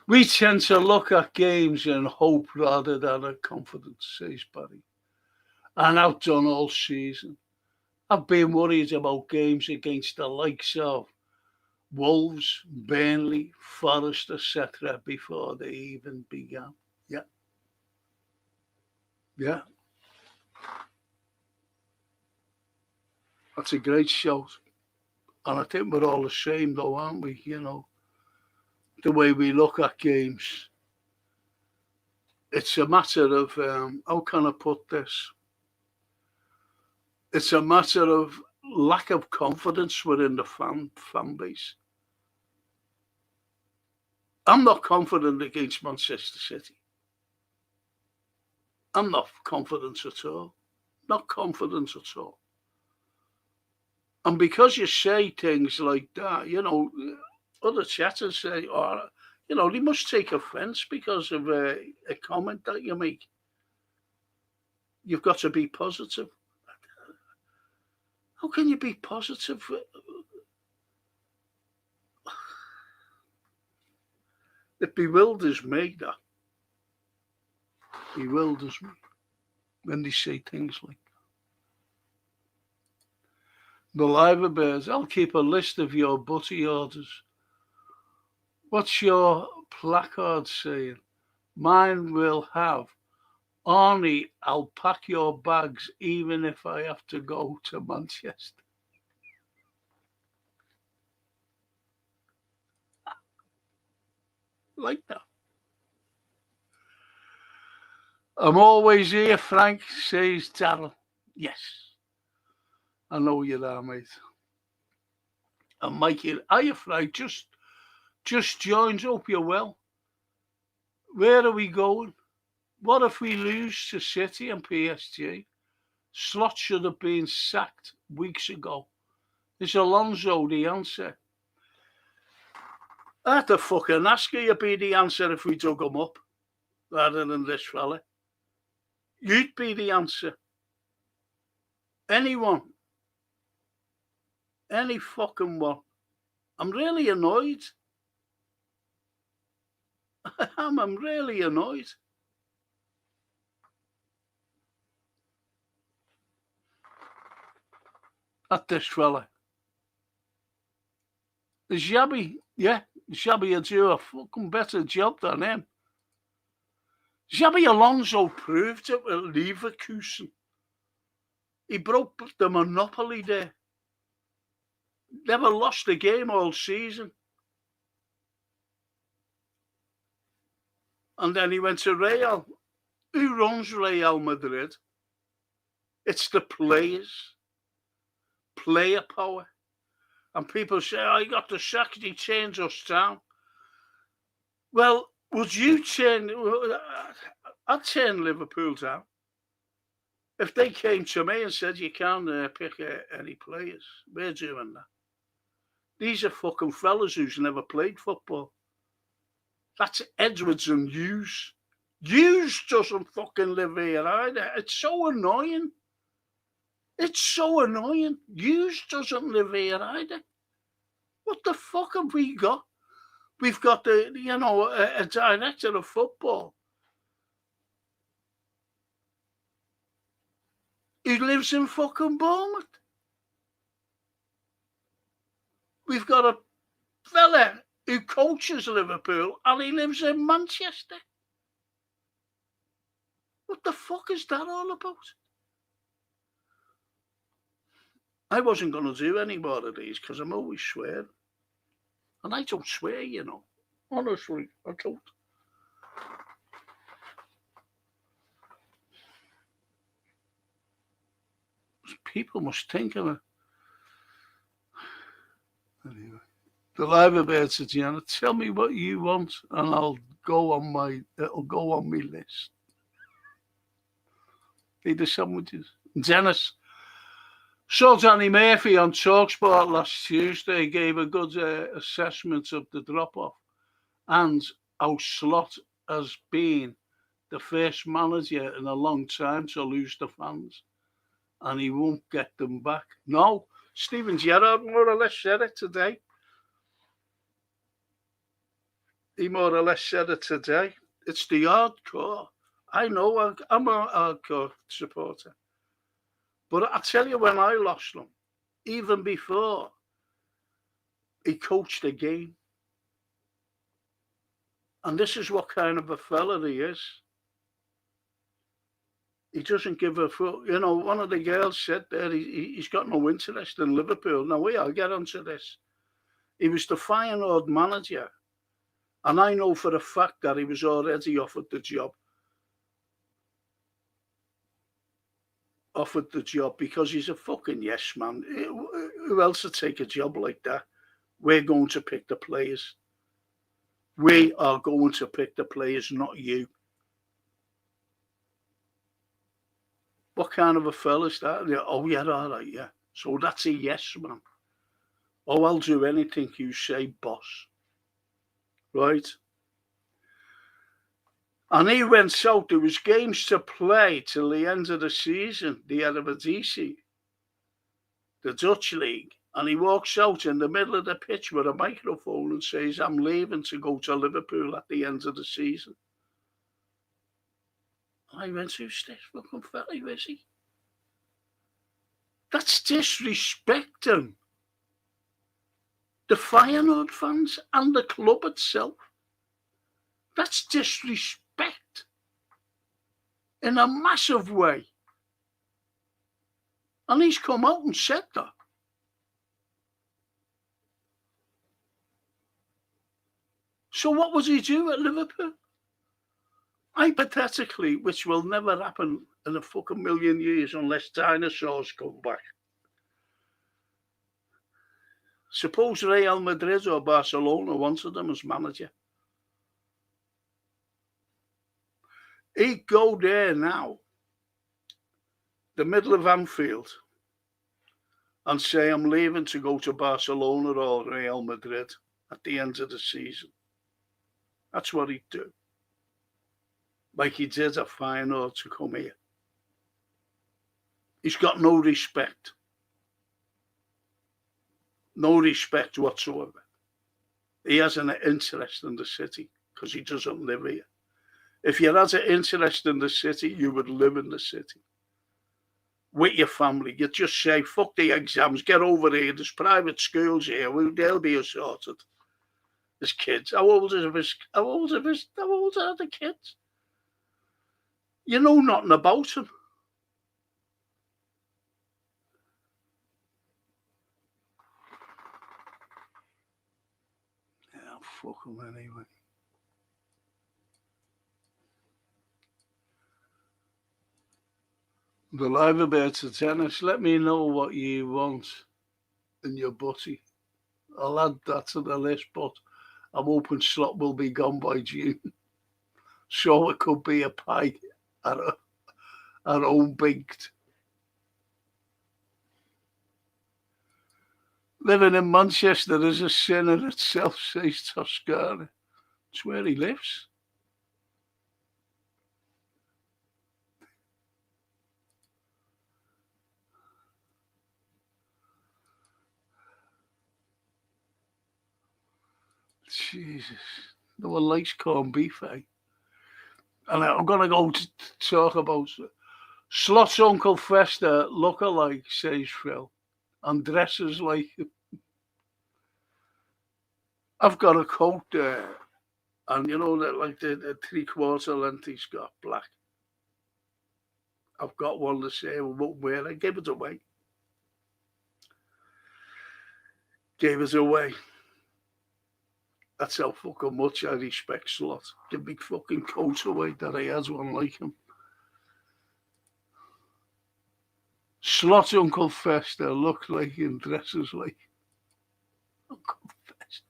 We tend to look at games in hope rather than a confidence, says Barry. And outdone all season. I've been worried about games against the likes of Wolves, Burnley, Forest, etc. before they even began. Yeah. Yeah. That's a great shout. And I think we're all the same, though, aren't we? The way we look at games. It's a matter of, how can I put this? It's a matter of lack of confidence within the fan base. I'm not confident against Manchester City. I'm not confident at all. Not confident at all. And because you say things like that, other chatters say, they must take offence because of a comment that you make. You've got to be positive. How can you be positive? It bewilders me, that. Bewilders me when they say things like that. The Liver Bears, I'll keep a list of your butty orders. What's your placard saying? Mine will have, Arnie, I'll pack your bags even if I have to go to Manchester. Like that. I'm always here, Frank, says Darryl. Yes, I know you are, mate. And Mikey, hiya, Frank, just joins. Hope you're well. Where are we going? What if we lose to City and PSG? Slot should have been sacked weeks ago. Is Alonso the answer? I'd have fucking ask you be the answer if we dug him up, rather than this fella. You'd be the answer. Anyone. Any fucking one. I'm really annoyed. I'm really annoyed. At this fella. Xabi, yeah, Xabi will do a fucking better job than him. Xabi Alonso proved it with Leverkusen. He broke the monopoly there. Never lost a game all season. And then he went to Real. Who runs Real Madrid? It's the players. Player power. And people say, he got the sack, he changed us down. Well, would you change? I'd turn Liverpool down. If they came to me and said, you can't pick any players, we're doing that. These are fucking fellas who's never played football. That's Edwards and Hughes. Hughes doesn't fucking live here either. It's so annoying. It's so annoying. Hughes doesn't live here either. What the fuck have we got? We've got a director of football who lives in fucking Bournemouth. We've got a fella who coaches Liverpool and he lives in Manchester. What the fuck is that all about? I wasn't going to do any more of these because I'm always swearing. And I don't swear, Honestly, I don't. People must think of it. Anyway. The Liver Bird said, Gianna, tell me what you want and it'll go on my list. Eat the sandwiches. Dennis. Saw Danny Murphy on TalkSport last Tuesday, gave a good assessment of the drop-off and how Slot has been the first manager in a long time to lose the fans and he won't get them back. No, Steven Gerrard more or less said it today. He more or less said it today. It's the hardcore. I know I'm a hardcore supporter. But I tell you, when I lost them, even before, he coached a game. And this is what kind of a fella he is. He doesn't give a fuck. You know, one of the girls said there he's got no interest in Liverpool. Now, I'll get onto this. He was the Feyenoord manager, and I know for a fact that he was already offered the job. Offered the job because he's a fucking yes man. Who else would take a job like that? We're going to pick the players. We are going to pick the players, not you. What kind of a fella is that? Oh, yeah, all right, yeah. So that's a yes man. Oh, I'll do anything you say, boss. Right? And he went out. There was games to play till the end of the season, the Eredivisie, the Dutch league. And he walks out in the middle of the pitch with a microphone and says, I'm leaving to go to Liverpool at the end of the season. I went, who's this fucking fella, is he? That's disrespecting the Feyenoord fans and the club itself. That's disrespect in a massive way. And he's come out and said that. So what would he do at Liverpool? Hypothetically, which will never happen in a fucking million years unless dinosaurs come back. Suppose Real Madrid or Barcelona wanted him as manager. He'd go there now, the middle of Anfield, and say, I'm leaving to go to Barcelona or Real Madrid at the end of the season. That's what he'd do. Like he did at Feyenoord to come here. He's got no respect. No respect whatsoever. He has an interest in the city because he doesn't live here. If you had an interest in the city, you would live in the city with your family. You'd just say, fuck the exams, get over here. There's private schools here. They'll be assorted. There's kids. How old are the kids? You know nothing about them. Yeah, fuck them anyway. The live about to tennis. Let me know what you want in your butty. I'll add that to the list, but I'm hoping slot will be gone by June. So it could be a pie at home baked. Living in Manchester is a sin in itself, says Toscana. It's where he lives. Jesus. No one likes corned beef, eh? And I'm going to go to talk about Slot's Uncle Fester look-alike, says Phil, and dresses like him. I've got a coat there, and you know that like the three-quarter length he's got, black. I've got one the same, I won't wear it. I gave it away. That's how fucking much I respect Slot. Give me fucking coat away that he has one like him. Slot Uncle Fester looks like him, dresses like Uncle Fester.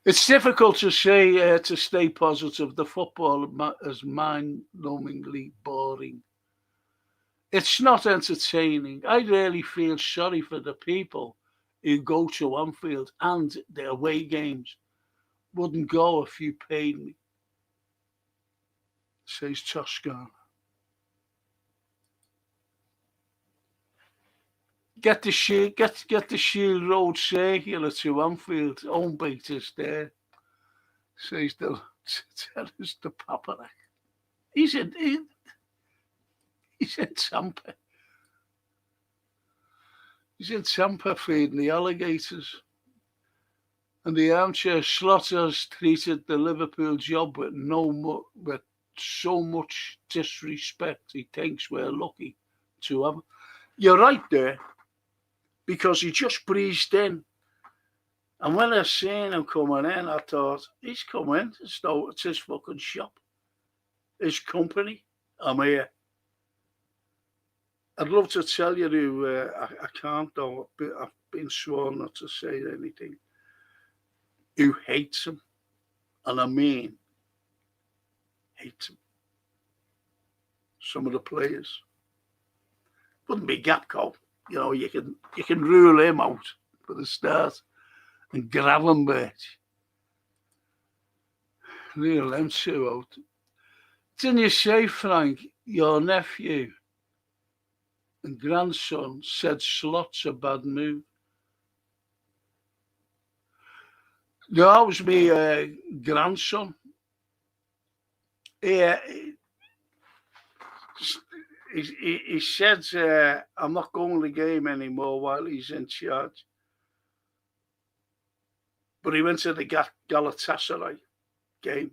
It's difficult to say, to stay positive. The football is mind-numbingly boring. It's not entertaining. I really feel sorry for the people who go to Anfield and the away games. Wouldn't go if you paid me, says Toscana. Get the Shield Road Circular to Anfield. Home bait is there, says the Paparak. He's in Tampa. He's in Tampa feeding the alligators. And the armchair Slot has treated the Liverpool job with so much disrespect. He thinks we're lucky to have him. You're right there, because he just breezed in. And when I seen him coming in, I thought, he's come in. It's his fucking shop. His company. I'm here. I'd love to tell you who, I can't though. I've been sworn not to say anything. Who hates him. And I mean, hates him. Some of the players. Wouldn't be Gapco. You know, you can rule him out for the start. And Gravenberch. Rule them two out. Didn't you say, Frank, your nephew and grandson said Slot's a bad move? No, that was my grandson. He said, I'm not going to the game anymore while he's in charge. But he went to the Galatasaray game.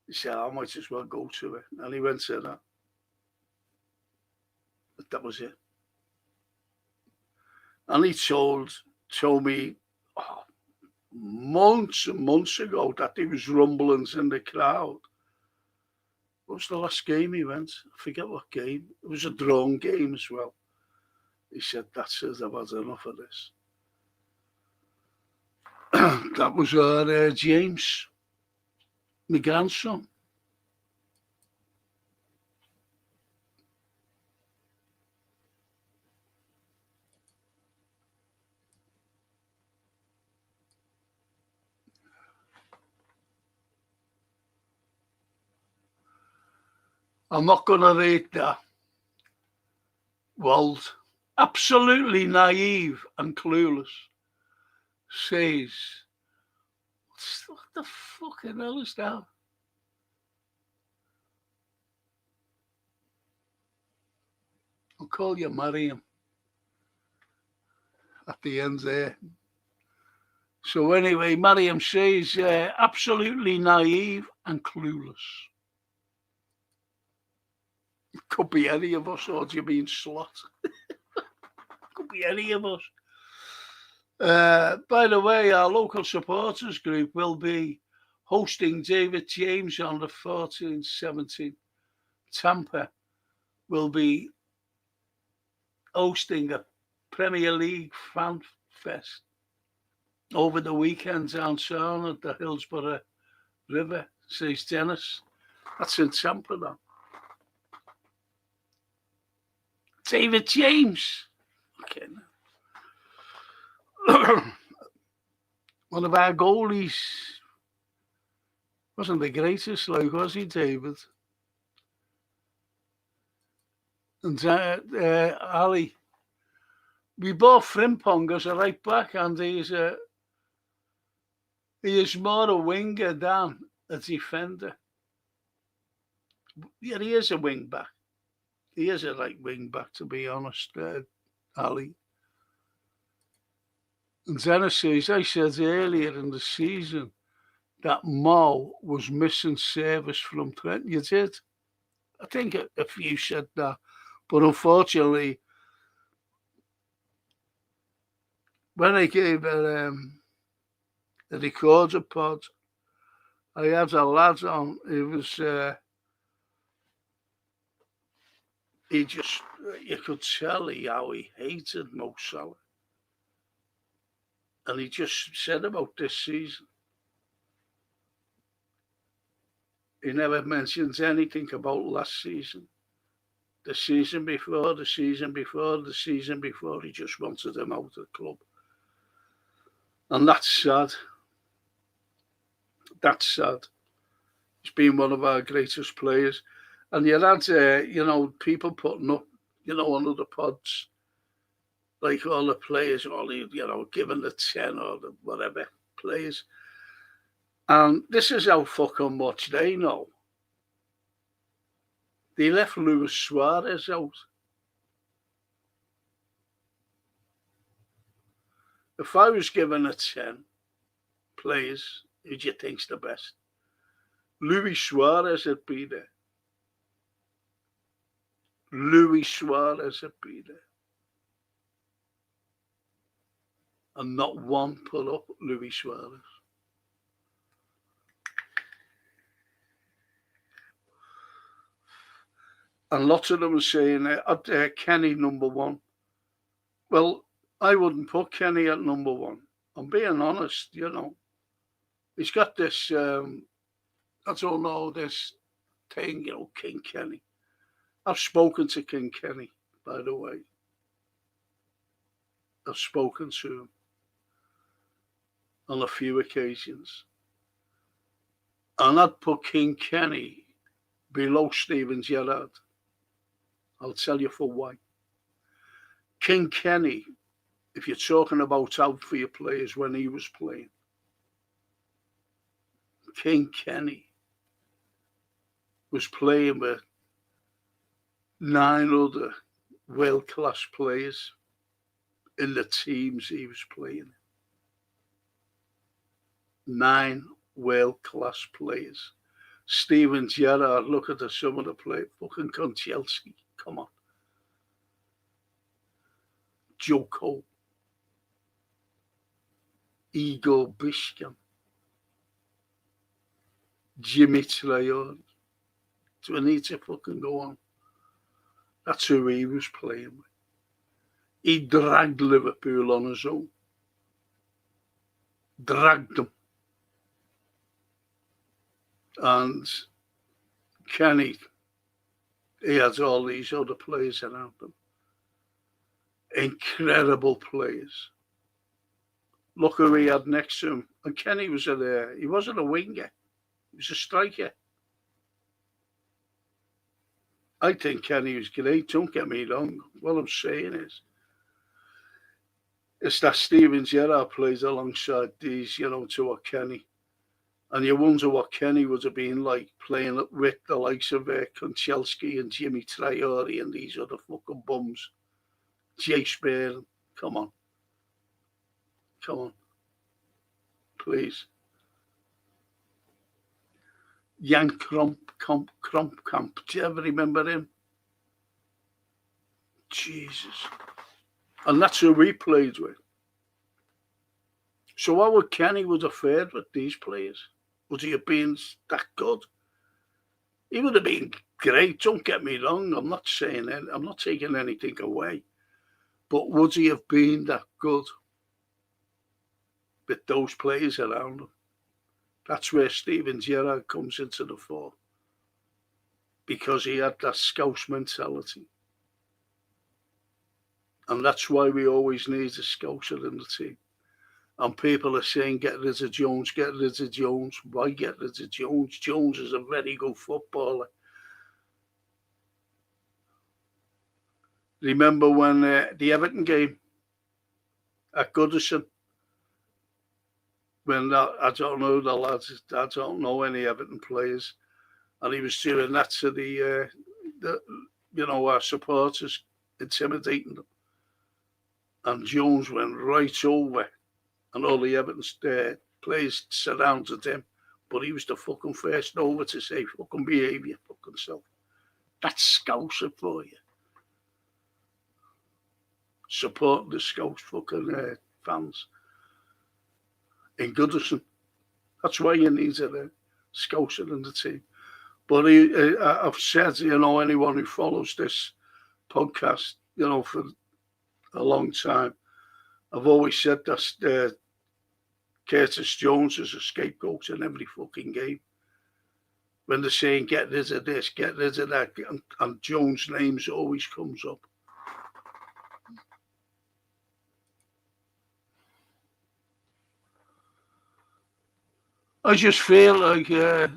He said, I might as well go to it. And he went to that. But that was it. And he told me months and months ago that there was rumblings in the crowd. What was the last game he went? I forget what game. It was a drawn game as well. He said, that's it, I've had enough of this. That was our James, my grandson. I'm not going to read that. Walt, absolutely naive and clueless, says, what the fucking hell is that? I'll call you Mariam at the end there. So anyway, Mariam says, absolutely naive and clueless. It could be any of us, or do you mean Slot? Could be any of us. By the way, our local supporters group will be hosting David James on the 14th, 17th. Tampa will be hosting a Premier League fan fest over the weekend down south at the Hillsborough River, says Dennis. That's in Tampa now. David James. Okay. One of our goalies. Wasn't the greatest, like, was he, David? And Ali. We bought Frimpong as a right back, and he is more a winger than a defender. Yeah, he is a wing back. He is a right wing back, to be honest, Ali. And Dennis says, I said earlier in the season that Mo was missing service from Trent. You did. I think a few said that. But unfortunately, when I gave a recorder pod, I had a lad on. It was... he just, you could tell how he hated Mo Salah. And he just said about this season. He never mentions anything about last season. The season before, the season before, the season before. He just wanted him out of the club. And that's sad. That's sad. He's been one of our greatest players. And you had, people putting up, on other pods, like all the players, given the 10 or the whatever players. And this is how fucking much they know. They left Luis Suarez out. If I was given a 10 players, who do you think's the best? Luis Suarez had been there. Luis Suarez had been there. And not one put up Luis Suarez. And lots of them are saying, Kenny number one. Well, I wouldn't put Kenny at number one. I'm being honest, you know. He's got this, I don't know, this thing, you know, King Kenny. I've spoken to King Kenny, by the way. I've spoken to him on a few occasions. And I'd put King Kenny below Steven Gerrard. I'll tell you for why. King Kenny, if you're talking about out for your players when he was playing, King Kenny was playing with 9 other world-class players in the teams he was playing. 9 world-class players. Steven Gerrard, look at some of the players. Fucking Konchelsky, come on. Joko. Igor Bishkin. Jimmy Traore. Do I need to fucking go on? That's who he was playing with. He dragged Liverpool on his own. Dragged them. And Kenny, he had all these other players around him. Incredible players. Look who he had next to him. And Kenny was he wasn't a winger. He was a striker. I think Kenny was great, don't get me wrong. What I'm saying is, it's that Steven Gerrard plays alongside these, you know, to what Kenny. And you wonder what Kenny would have been like playing with the likes of Konchelsky and Jimmy Traore and these other fucking bums. Jay Spear, come on. Come on. Please. Jan Kromkamp. Do you ever remember him? Jesus. And that's who we played with. So how would Kenny would have fared with these players? Would he have been that good? He would have been great, don't get me wrong. I'm not saying that. I'm not taking anything away. But would he have been that good with those players around him? That's where Steven Gerrard comes into the fore. Because he had that Scouse mentality. And that's why we always need a Scouser in the team. And people are saying, get rid of Jones, get rid of Jones. Why get rid of Jones? Jones is a very good footballer. Remember when the Everton game at Goodison? When I don't know the lads, I don't know any Everton players. And he was doing that to the our supporters, intimidating them. And Jones went right over. And all the Everton players surrounded him. But he was the fucking first over to say, fucking behave your fucking self. That's Scouser for you. Supporting the Scouse fucking fans. In Goodison. That's why you need a Scouser in the team. But I've said, you know, anyone who follows this podcast, you know, for a long time, I've always said that Curtis Jones is a scapegoat in every fucking game. When they're saying, get rid of this, get rid of that, and Jones' name always comes up. I just feel like a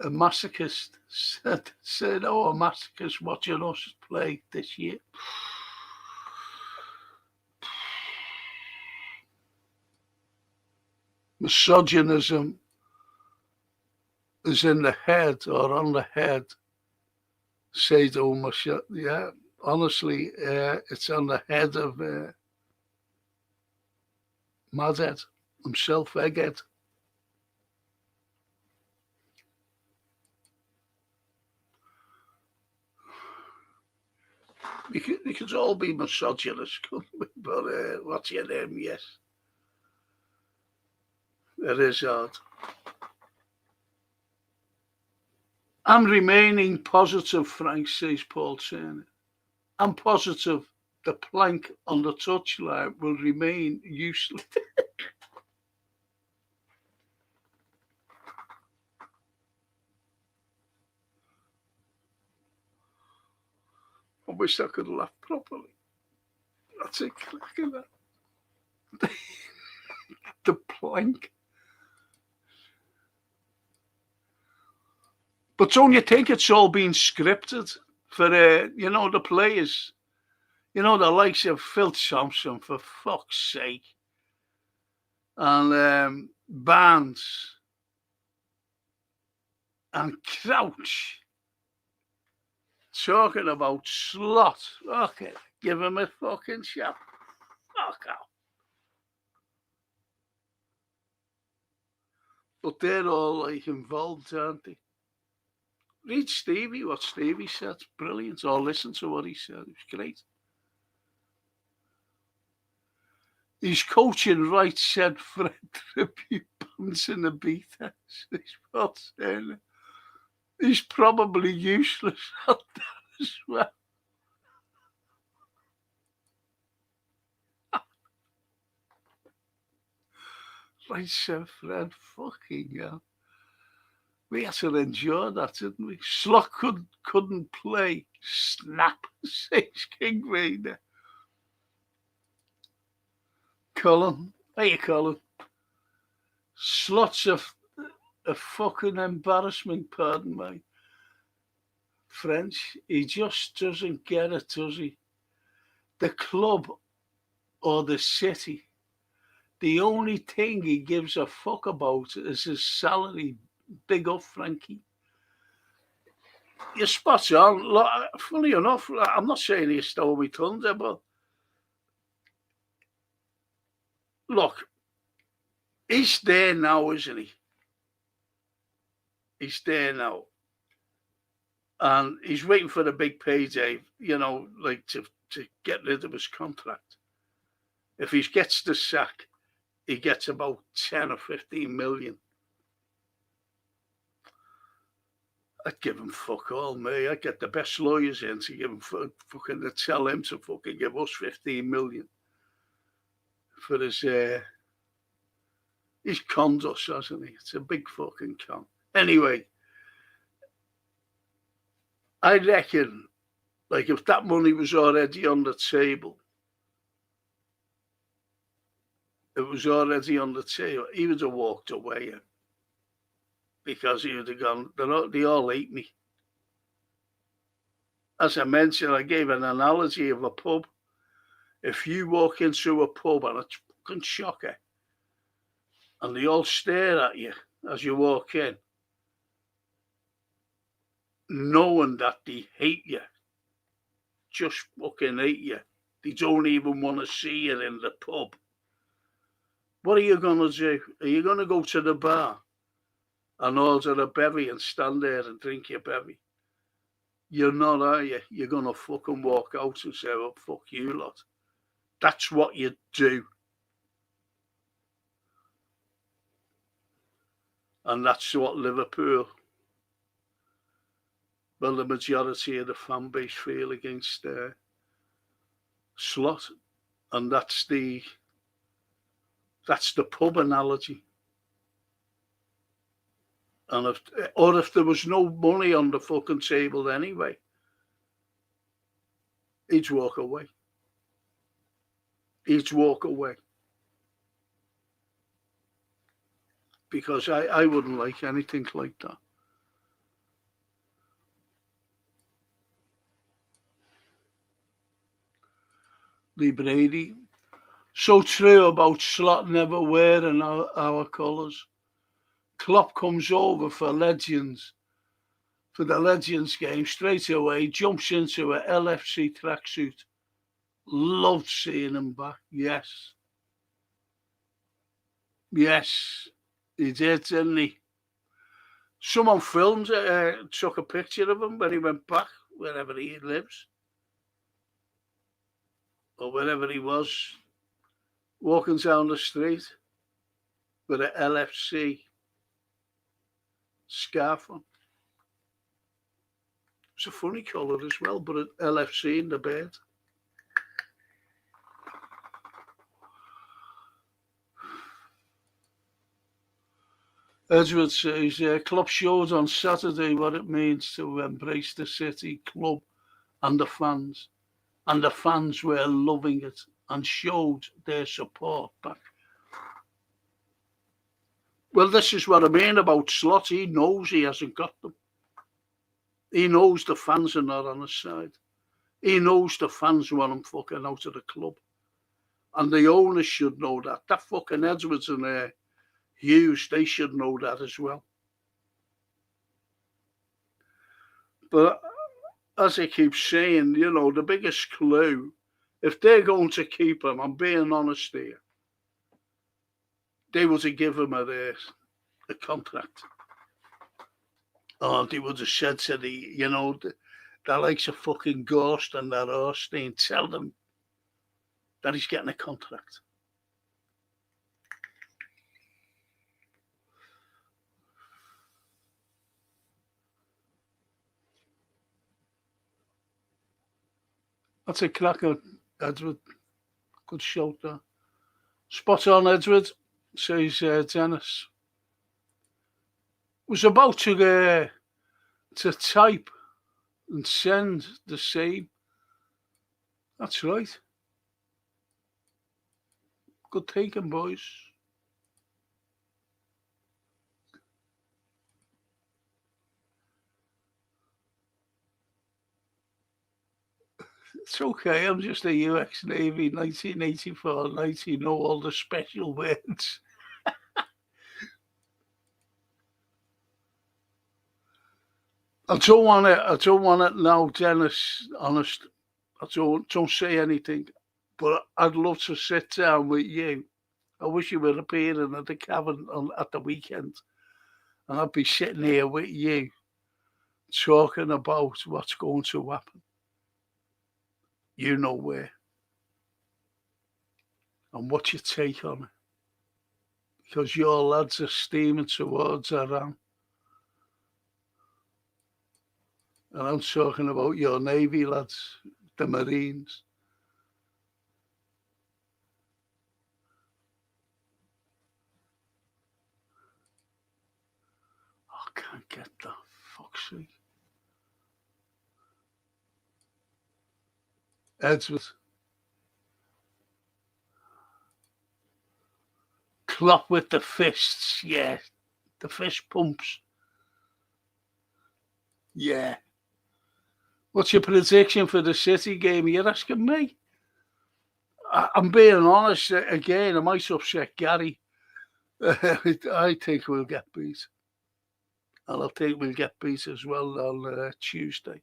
masochist said, oh, a masochist watching us play this year. Misogynism is in the head or on the head. Sadomaso, yeah, honestly, it's on the head of Madhead himself, Egghead. We could all be misogynist, couldn't we? But what's your name? Yes. It is hard. I'm remaining positive, Frank, says Paul Turner. I'm positive the plank on the touchline will remain useless. I wish I could laugh properly. That's it, cracking that. The plank. But don't you think it's all been scripted for, the players? The likes of Phil Thompson, for fuck's sake. And Barnes. And Crouch. Talking about Slot. Okay, give him a fucking shot. Fuck out. But they're all like involved, aren't they? Read Stevie, what Stevie said. Brilliant. Or listen to what he said. It was great. He's coaching right, said Fred Tribute bouncing the beat. He's probably useless at that as well. Right, said Fred. Fucking hell. We had to endure that, didn't we? Slot couldn't play. Snap, says King Raider. Colin. Hey, Colin. Slot's a fucking embarrassment, pardon my French. He just doesn't get it, does he? The club or the city, the only thing he gives a fuck about is his salary. Big up, Frankie. You're spot on. Funny enough, I'm not saying he stole my thunder, but look, he's there now, isn't he? He's there now. And he's waiting for the big payday, like to get rid of his contract. If he gets the sack, he gets about 10 or 15 million. I'd give him fuck all, me. I'd get the best lawyers in to give him fucking to tell him to fucking give us 15 million for his he's conned us, hasn't he? It's a big fucking con. Anyway, I reckon, like, if that money was already on the table, he would have walked away. Because he would have gone, they all hate me. As I mentioned, I gave an analogy of a pub. If you walk into a pub and it's fucking shocker, and they all stare at you as you walk in, knowing that they hate you, just fucking hate you. They don't even want to see you in the pub. What are you going to do? Are you going to go to the bar and order a bevy and stand there and drink your bevy? You're not, are you? You're going to fucking walk out and say, well, fuck you lot. That's what you do. And that's what Liverpool, well, the majority of the fan base feel against Slot. And that's the pub analogy. And if there was no money on the fucking table anyway, he'd walk away. Because I wouldn't like anything like that. Lee Brady. So true about Slot never wearing our colours. Klopp comes over for the Legends game straight away, jumps into a LFC tracksuit. Loved seeing him back. Yes, he did, didn't he? Someone filmed, took a picture of him when he went back, wherever he lives. or wherever he was, walking down the street with an LFC scarf on. It's a funny colour as well, but an LFC in the bed. Edward says, club showed on Saturday what it means to embrace the city, club and the fans. And the fans were loving it and showed their support back. Well, this is what I mean about Slot. He knows he hasn't got them. He knows the fans are not on his side. He knows the fans want him fucking out of the club. And the owners should know that. That fucking Edwards and Hughes, they should know that as well. But as I keep saying, you know, the biggest clue, if they're going to keep him, I'm being honest here, they would have given him a contract. Or they would have said to the likes of fucking Ghost and that Austin, tell them that he's getting a contract. That's a cracker, Edward. Good shout there. Spot on, Edward, says Dennis. Was about to type and send the same. That's right. Good thinking, boys. It's okay, I'm just a UX Navy 1984 90, know all the special words. I don't want it now, Dennis, honest. I don't say anything. But I'd love to sit down with you. I wish you were appearing at the cabin at the weekend. And I'd be sitting here with you talking about what's going to happen. You know where. And what your take on it. Because your lads are steaming towards Iran. And I'm talking about your Navy lads, the Marines. I can't get that. Fuck's sake. Edward. Klopp with the fists, yeah. The fist pumps. Yeah. What's your prediction for the City game? You're asking me? I'm being honest again. I might upset Gary. I think we'll get beat. And I think we'll get beat as well on Tuesday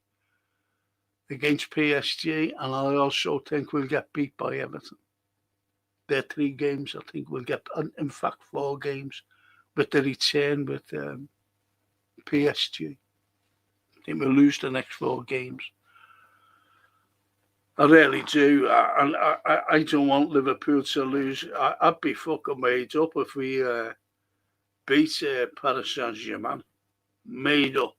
against PSG. And I also think we'll get beat by Everton. There are 3 games. I think we'll get, in fact, 4 games with the return with PSG. I think we'll lose the next 4 games. I really do. And I don't want Liverpool to lose. I'd be fucking made up if we beat Paris Saint-Germain. Made up.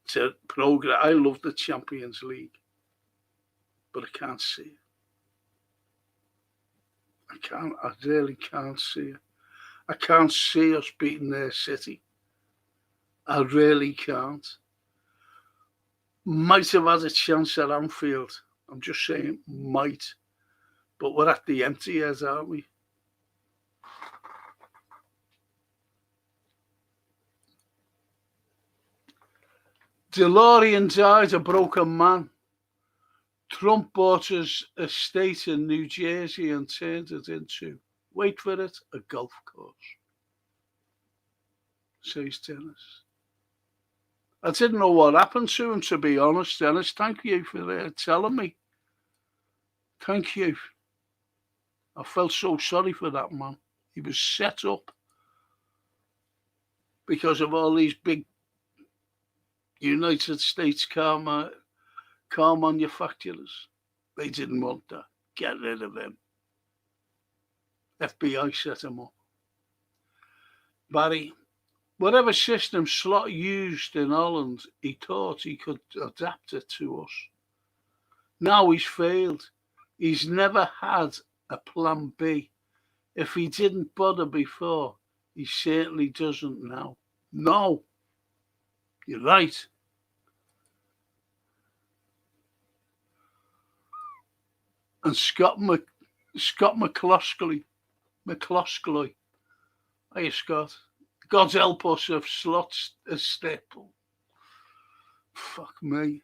To progress. I love the Champions League. But I can't see it. I really can't see it. I can't see us beating their City. I really can't. Might have had a chance at Anfield. I'm just saying, might. But we're at the empty heads, aren't we? DeLorean died a broken man. Trump bought his estate in New Jersey and turned it into, wait for it, a golf course, says Dennis. I didn't know what happened to him, to be honest, Dennis. Thank you for telling me. Thank you. I felt so sorry for that man. He was set up because of all these big United States car manufacturers. They didn't want that. Get rid of him. FBI set him up. Barry, whatever system Slot used in Holland, he thought he could adapt it to us. Now he's failed. He's never had a plan B. If he didn't bother before, he certainly doesn't now. No, you're right. And Scott McCloskey. Hey, Scott. God help us if Slot's a staple. Fuck me.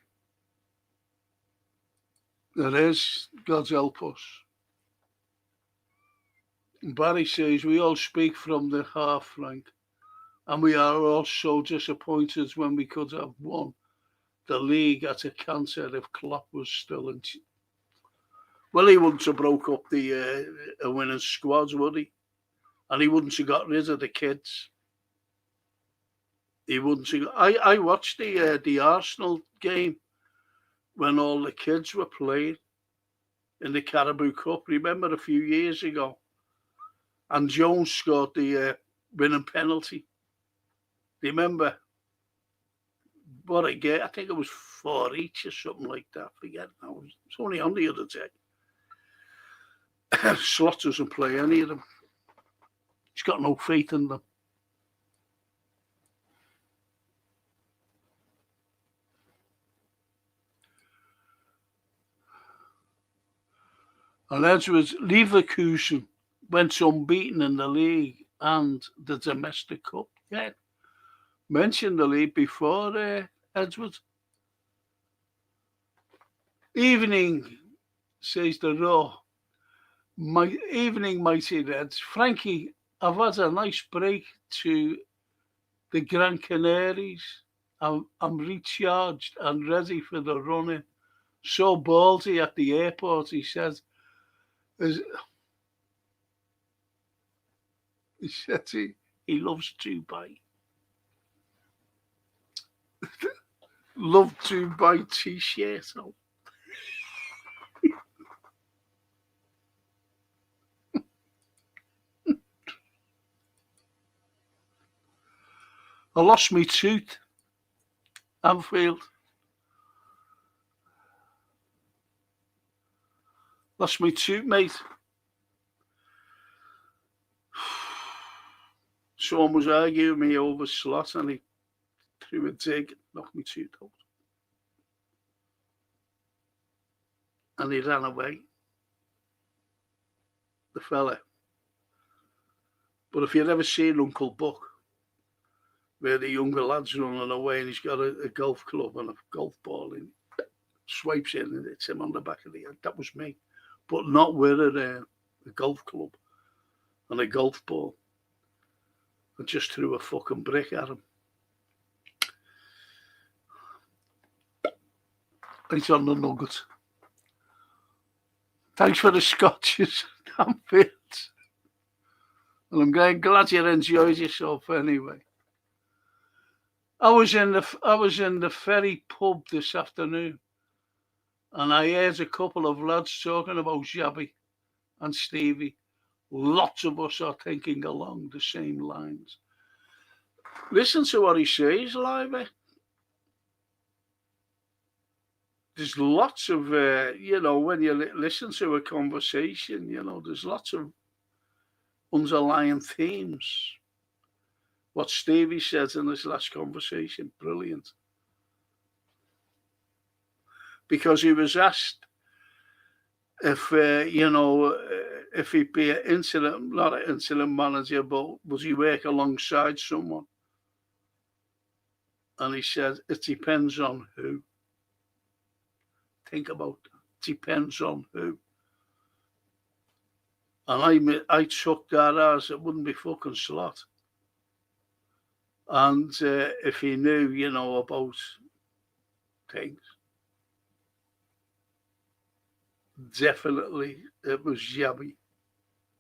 There is. God help us. Barry says, we all speak from the heart, Frank. And we are also disappointed when we could have won the league at a cancer if Klopp was still in. Well, he wouldn't have broke up the winning squads, would he? And he wouldn't have got rid of the kids. He wouldn't have. I watched the Arsenal game when all the kids were playing in the Carabao Cup. Remember a few years ago, and Jones scored the winning penalty. Remember? What a game! I think it was 4 each or something like that. Forget now. It's only on the other day. Slot doesn't play any of them. He's got no faith in them. And Edwards, Leverkusen went unbeaten in the league and the domestic cup. Yeah, mentioned the league before, Edwards. Evening, says the Raw. My evening, mighty Reds. Frankie, I've had a nice break to the Gran Canaries. I'm recharged and ready for the running. So ballsy at the airport, he says. He said he loves Dubai. Love Dubai t-shirt. I lost my tooth. Anfield. Lost my tooth, mate. Someone was arguing with me over Slot and he threw a dig, knocked my tooth out. And he ran away. The fella. But if you've ever seen Uncle Buck, where the younger lad's running away and he's got a golf club and a golf ball and swipes in and hits him on the back of the head, that was me. But not with a golf club and a golf ball. I just threw a fucking brick at him. He's on the nugget. Thanks for the scotches, Anfield. And I'm glad you enjoyed yourself anyway. I was in the Ferry pub this afternoon, and I heard a couple of lads talking about Xabi and Stevie. Lots of us are thinking along the same lines. Listen to what he says, Livey. There's lots of, when you listen to a conversation, there's lots of underlying themes. What Stevie said in this last conversation, brilliant. Because he was asked if he'd be not an interim manager, but would he work alongside someone? And he said, it depends on who. Think about that. Depends on who. And I took that as it wouldn't be fucking Slot. And if he knew, about things, definitely it was Xabi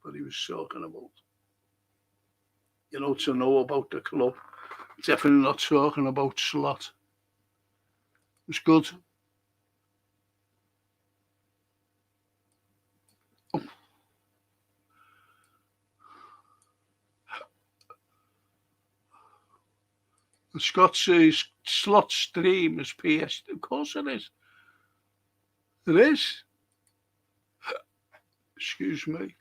that he was talking about. To know about the club. Definitely not talking about Slot. It was good. And Scott says slot stream is PS. Of course it is. It is. Excuse me.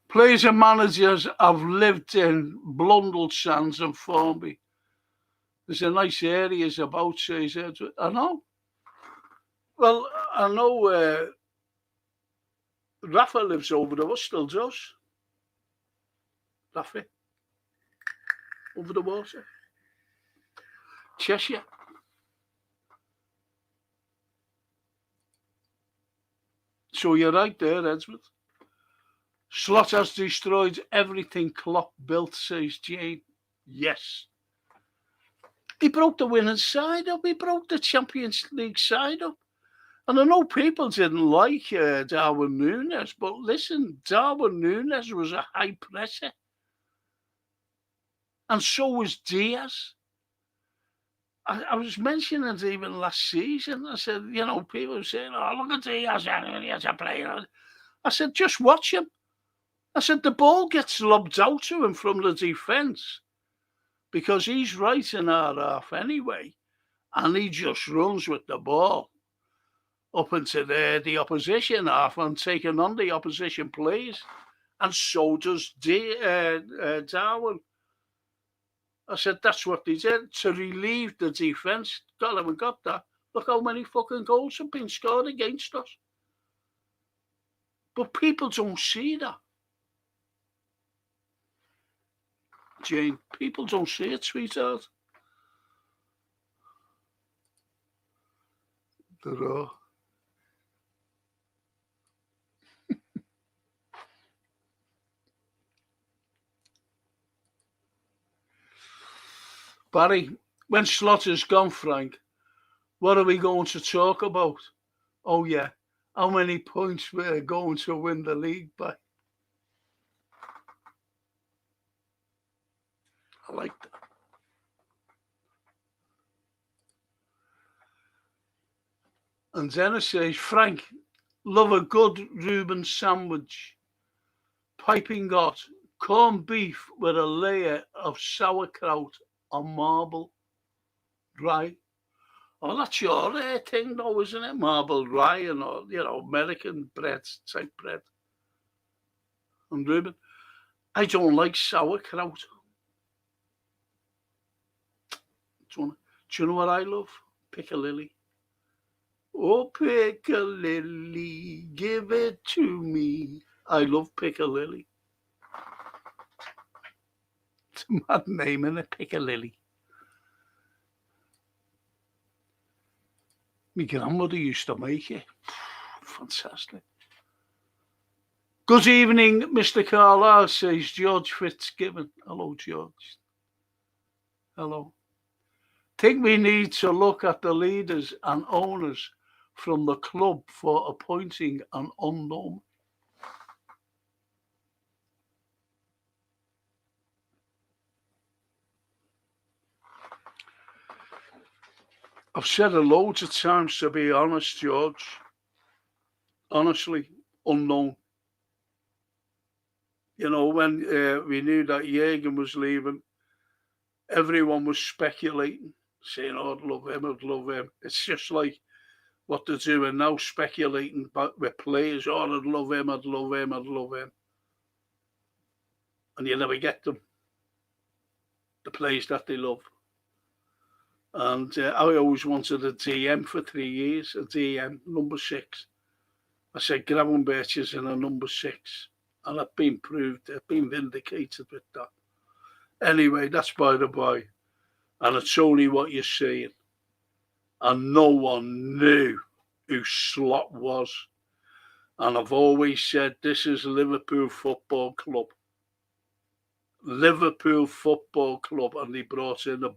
Players and managers have lived in Blundell Sands and Formby. There's a nice areas about, says Edward. I know. Well, I know Rafa lives over there, still does. Rafa. Over the water. Cheshire. So you're right there, Edward. Slot has destroyed everything Klopp built, says Jane. Yes. He broke the winning side up. He broke the Champions League side up. And I know people didn't like Darwin Núñez, but listen, Darwin Núñez was a high presser. And so was Diaz. I was mentioning it even last season. I said, you know, people were saying, oh, look at Diaz, he's a player. I said, just watch him. I said, the ball gets lobbed out to him from the defence because he's right in our half anyway. And he just runs with the ball up into the opposition half and taking on the opposition players. And so does Darwin. I said, that's what they did to relieve the defence. God, I haven't got that. Look how many fucking goals have been scored against us. But people don't see that. Jane, people don't see it, sweetheart. There are. Barry, when Slaughter's gone, Frank, what are we going to talk about? Oh, yeah, how many points we're going to win the league by. I like that. And Dennis says, Frank, love a good Reuben sandwich. Piping hot, corned beef with a layer of sauerkraut on marble rye. Oh, that's your thing, though, isn't it? Marble rye and all, you know, American bread, type bread. And Reuben, I don't like sauerkraut. Do you know what I love? Piccalilli. Oh, Piccalilli, give it to me. I love Piccalilli. It's a mad name, isn't it? Piccalilli. My grandmother used to make it. Fantastic. Good evening, Mr. Carlyle, says George Fitzgibbon. Hello, George. Hello. Think we need to look at the leaders and owners from the club for appointing an unknown. I've said it loads of times, to be honest, George. Honestly, unknown. You know, when we knew that Jürgen was leaving, everyone was speculating, saying, oh, I'd love him, I'd love him. It's just like what they're doing now, speculating with players. Oh, I'd love him, I'd love him, I'd love him. And you never get them, the players that they love. And I always wanted a DM for 3 years, a DM, number 6. I said, Gravenberch is in a number 6. And I've been proved, I've been vindicated with that. Anyway, that's by the by. And it's only what you're saying. And no one knew who Slot was. And I've always said, this is Liverpool Football Club. Liverpool Football Club. And they brought in him.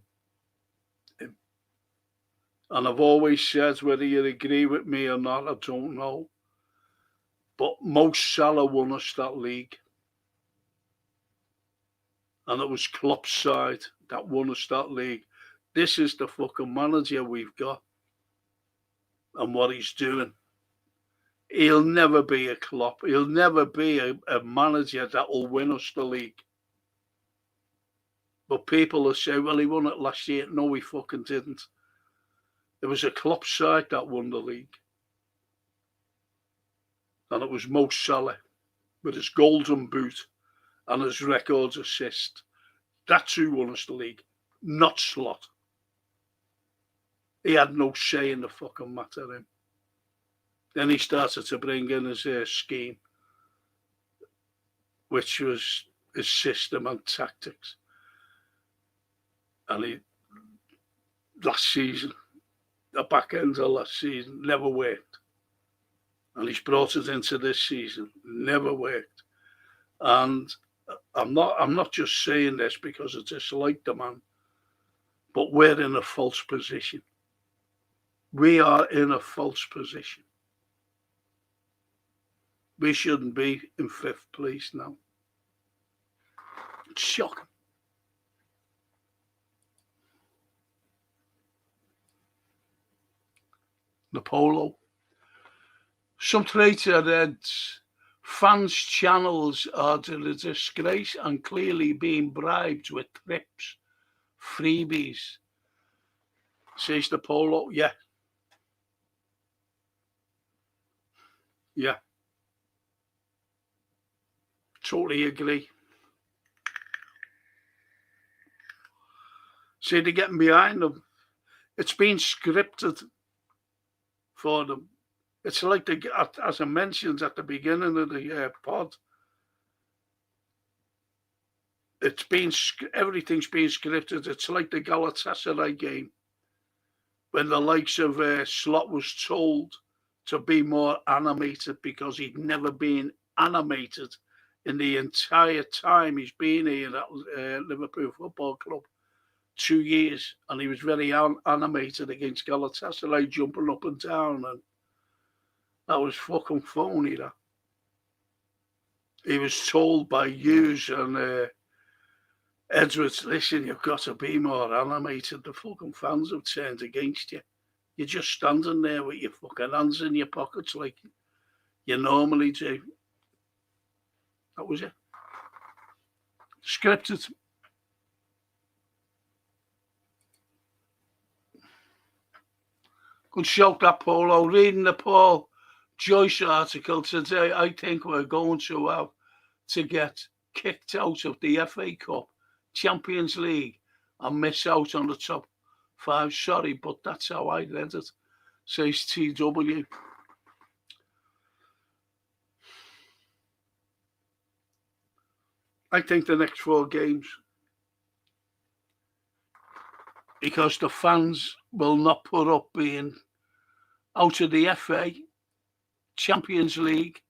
And I've always said, whether you agree with me or not, I don't know. But Mo Salah won us that league. And it was Klopp's side that won us that league. This is the fucking manager we've got. And what he's doing. He'll never be a Klopp. He'll never be a manager that will win us the league. But people will say, well, he won it last year. No, he fucking didn't. It was a club side that won the league. And it was Mo Salah with his golden boot and his records assist. That's who won us the league, not Slot. He had no say in the fucking matter. Him. Then he started to bring in his scheme, which was his system and tactics. And last season, the back end of last season, never worked. And he's brought it into this season, never worked. And I'm not just saying this because I dislike the man, but we're in a false position. We are in a false position. We shouldn't be in 5th place now. It's shocking. Napolo. Some traitor heads, fans' channels are to the disgrace and clearly being bribed with trips, freebies. Says the Polo, yeah. Yeah. Totally agree. See, they're getting behind them. It's been scripted for them. It's like, as I mentioned at the beginning of the pod, everything's been scripted. It's like the Galatasaray game when the likes of Slot was told to be more animated because he'd never been animated in the entire time he's been here at Liverpool Football Club. 2 years, and he was very animated against Galatasaray, jumping up and down, and that was fucking phony, that. He was told by Hughes and Edwards, listen, you've got to be more animated. The fucking fans have turned against you. You're just standing there with your fucking hands in your pockets like you normally do. That was it. Scripted. Good shout, that, Polo. Reading the Paul Joyce article today, I think we're going to have to get kicked out of the FA Cup, Champions League, and miss out on the top 5. Sorry, but that's how I read it, says TW. I think the next 4 games, because the fans will not put up being out of the FA, Champions League,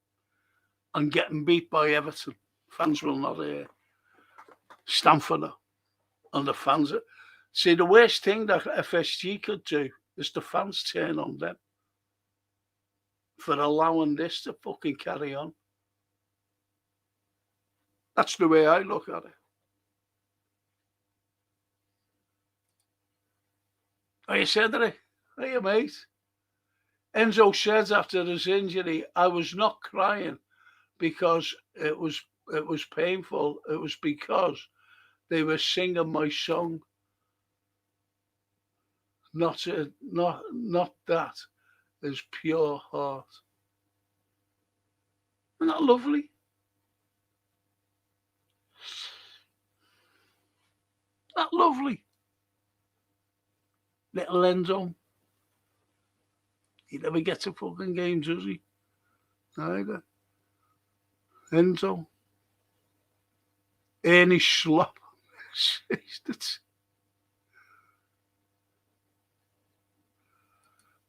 and getting beat by Everton. Fans will not stand for that. And the fans, see, the worst thing that FSG could do is the fans turn on them for allowing this to fucking carry on. That's the way I look at it. You said it. Hey, mate. Enzo said after his injury, I was not crying because it was painful. It was because they were singing my song. Not that. It's pure heart. Isn't that lovely? That lovely. Little Enzo. He never gets a fucking game, does he? Either. Enzo. Ernie Slop.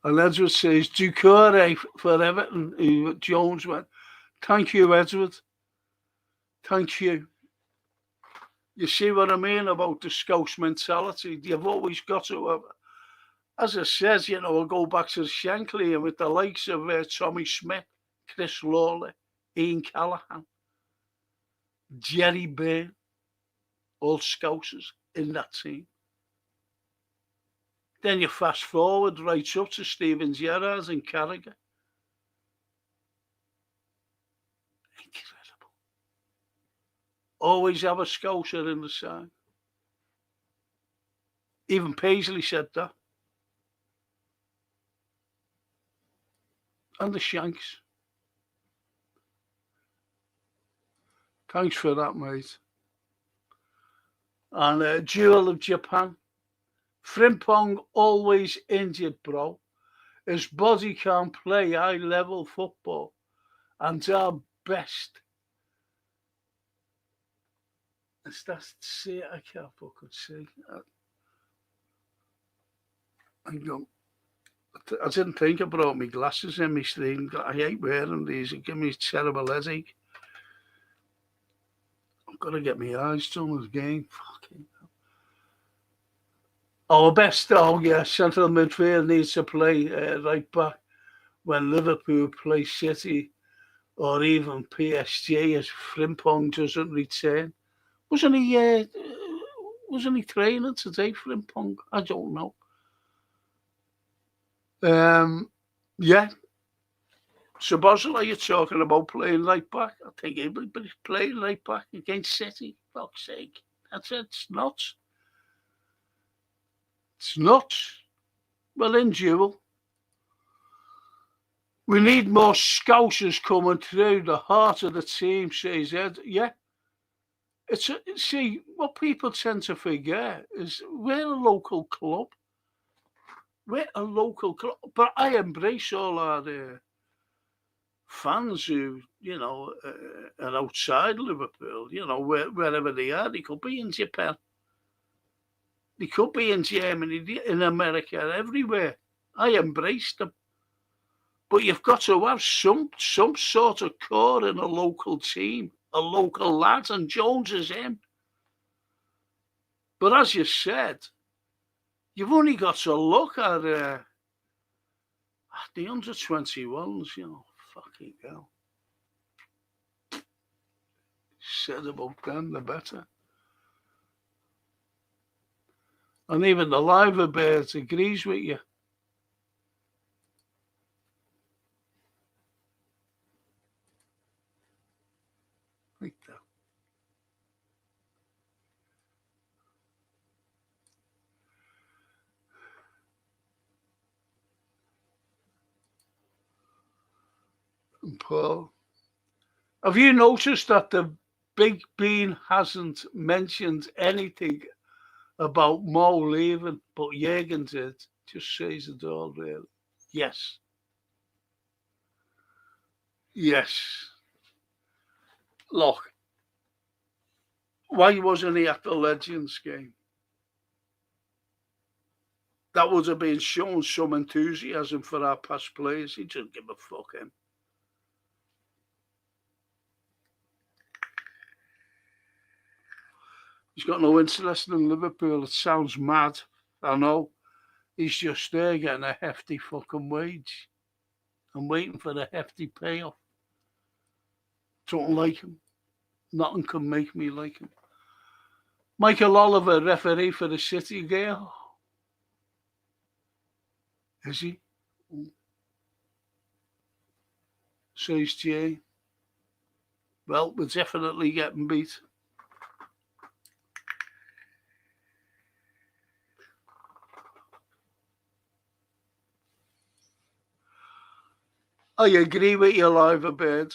And Edward says, Ducouré for Everton. Jones went, thank you, Edward. Thank you. You see what I mean about the Scouse mentality? You've always got to have, as I said, I'll go back to Shankly and with the likes of Tommy Smith, Chris Lawley, Ian Callaghan, Jerry Byrne, all Scousers in that team. Then you fast forward right up to Steven Gerrard and Carragher. Incredible. Always have a Scouser in the side. Even Paisley said that. And the Shanks. Thanks for that, mate. And Jewel of Japan. Frimpong always injured, bro. His body can't play high-level football. And our best. Is that see? I can't fucking see. I didn't think I brought my glasses in my sleeve. I hate wearing these. It gives me a terrible headache. I've got to get my eyes done again. Fucking hell. Our best, central midfield needs to play right back when Liverpool play City or even PSG as Frimpong doesn't return. Wasn't he training today, Frimpong? I don't know. Yeah. So Boswell, you're talking about playing right back. I think everybody's playing right back against City. For fuck's sake. It's nuts. It's nuts. Well, in duel. We need more scousers coming through the heart of the team, says Ed. Yeah. See, what people tend to forget is we're a local club. We're a local club. But I embrace all our fans who, are outside Liverpool, wherever they are. They could be in Japan. They could be in Germany, in America, everywhere. I embrace them. But you've got to have some sort of core in a local team, a local lad, and Jones is in. But as you said, you've only got to look at the under-21s, fucking hell. Said about them, the better. And even the Liver Birds agrees with you. Like that. And Paul, have you noticed that the Big Bean hasn't mentioned anything about Mo leaving, but Jürgen did? Just says it all, really. Yes. Yes. Look, why wasn't he at the Legends game? That would have been shown some enthusiasm for our past players. He didn't give a fuck him. He's got no interest in Liverpool. It sounds mad. I know. He's just there getting a hefty fucking wage. I'm waiting for the hefty payoff. Don't like him. Nothing can make me like him. Michael Oliver, referee for the City game. Is he? Says Jay. Well, we're definitely getting beat. I agree with you, Liverbird.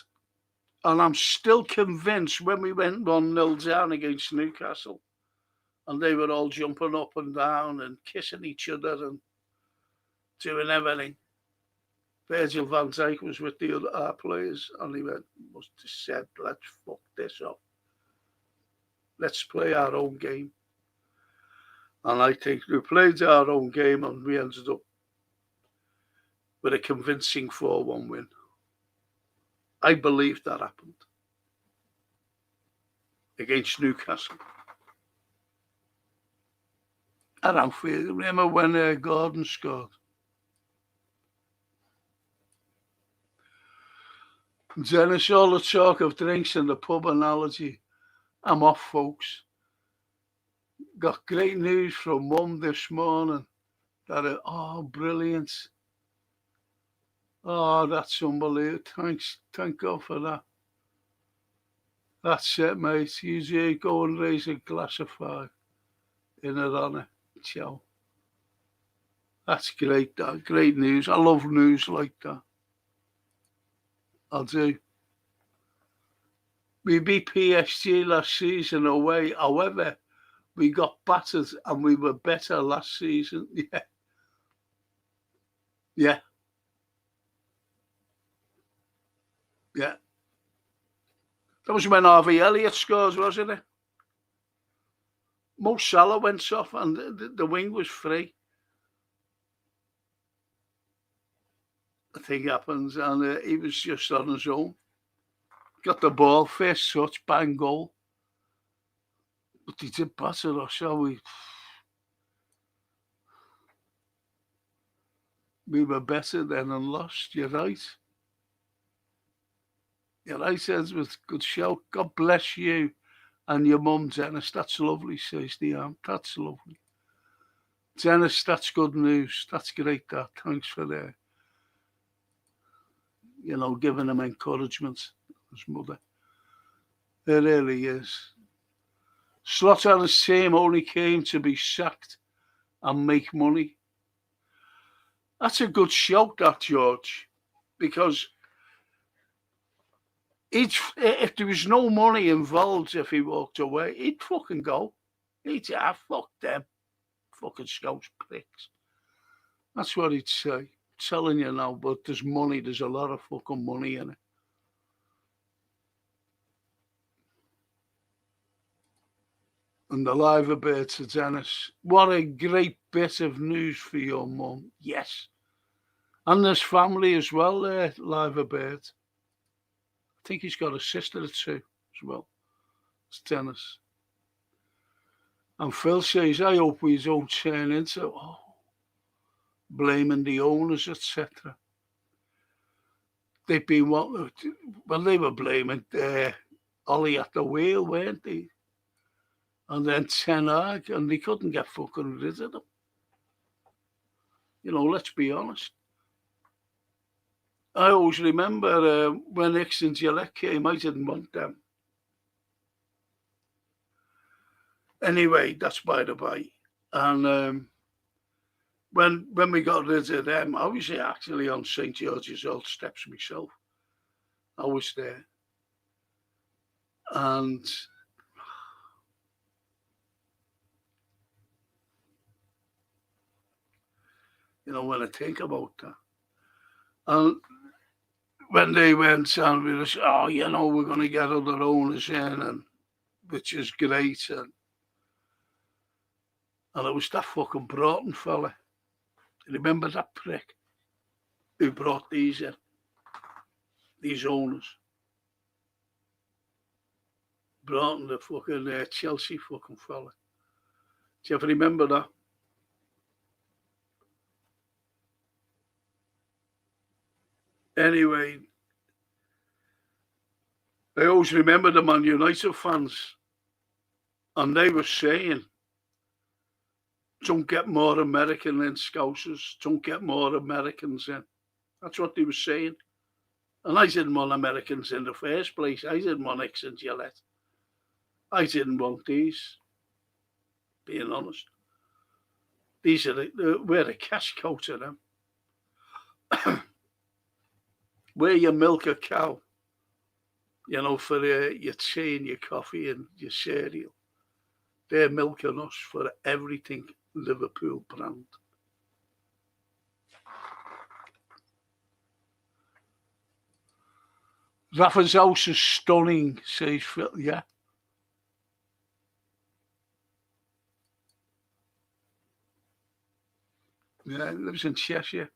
And I'm still convinced when we went 1-0 down against Newcastle and they were all jumping up and down and kissing each other and doing everything. Virgil van Dijk was with the other players and he must have said, let's fuck this up. Let's play our own game. And I think we played our own game and we ended up with a convincing 4-1 win. I believe that happened against Newcastle. I don't feel. Remember when Gordon scored? Dennis, all the talk of drinks and the pub analogy. I'm off, folks. Got great news from Mum this morning. Brilliant. Oh, that's unbelievable. Thanks. Thank God for that. That's it, mate. You go and raise a glass of 5 in her honour. So that's great. That great news. I love news like that. I do. We beat PSG last season away. However, we got battered and we were better last season. Yeah. Yeah. Yeah. That was when Harvey Elliott scores, wasn't it? Mo Salah went off and the wing was free. The thing happens and he was just on his own. Got the ball, first touch, bang, goal. But he did batter us, so we were better then and lost. You're right. You're right, Edward. Good show. God bless you and your mum, Dennis. That's lovely, says the aunt. That's lovely. Dennis, that's good news. That's great, that. Thanks for giving him encouragement, his mother. It really is. Slot and his team only came to be sacked and make money. That's a good shout, that, George, because if there was no money involved, if he walked away, he'd fucking go. He'd say, fuck them. Fucking Scouse pricks. That's what he'd say. I'm telling you now, but there's money. There's a lot of fucking money in it. And the liver bird to Dennis. What a great bit of news for your mum. Yes. And there's family as well there, liver bird. I think he's got a sister or two as well. It's Dennis. And Phil says, I hope we don't turn into blaming the owners, etc. They've been they were blaming Ollie at the wheel, weren't they? And then Ten Hag, and they couldn't get fucking rid of them. Let's be honest. I always remember when X and Gillette came, I didn't want them. Anyway, that's by the by. And when we got rid of them, I was actually on St. George's Old Steps myself. I was there. And when I think about that. And when they went and we were we're going to get other owners in, and which is great. And it was that fucking Broughton fella. Remember that prick who brought these in? These owners. Broughton, the fucking Chelsea fucking fella. Do you ever remember that? Anyway, I always remember the Man United fans, and they were saying, don't get more American in Scousers, don't get more Americans in. That's what they were saying. And I didn't want Americans in the first place. I didn't want X and Gillette. I didn't want these, being honest. These are we're the cash cow to them. Where you milk a cow, for your tea and your coffee and your cereal. They're milking us for everything Liverpool brand. Rafa's house is stunning, says Phil. Yeah. Yeah, he lives in Cheshire.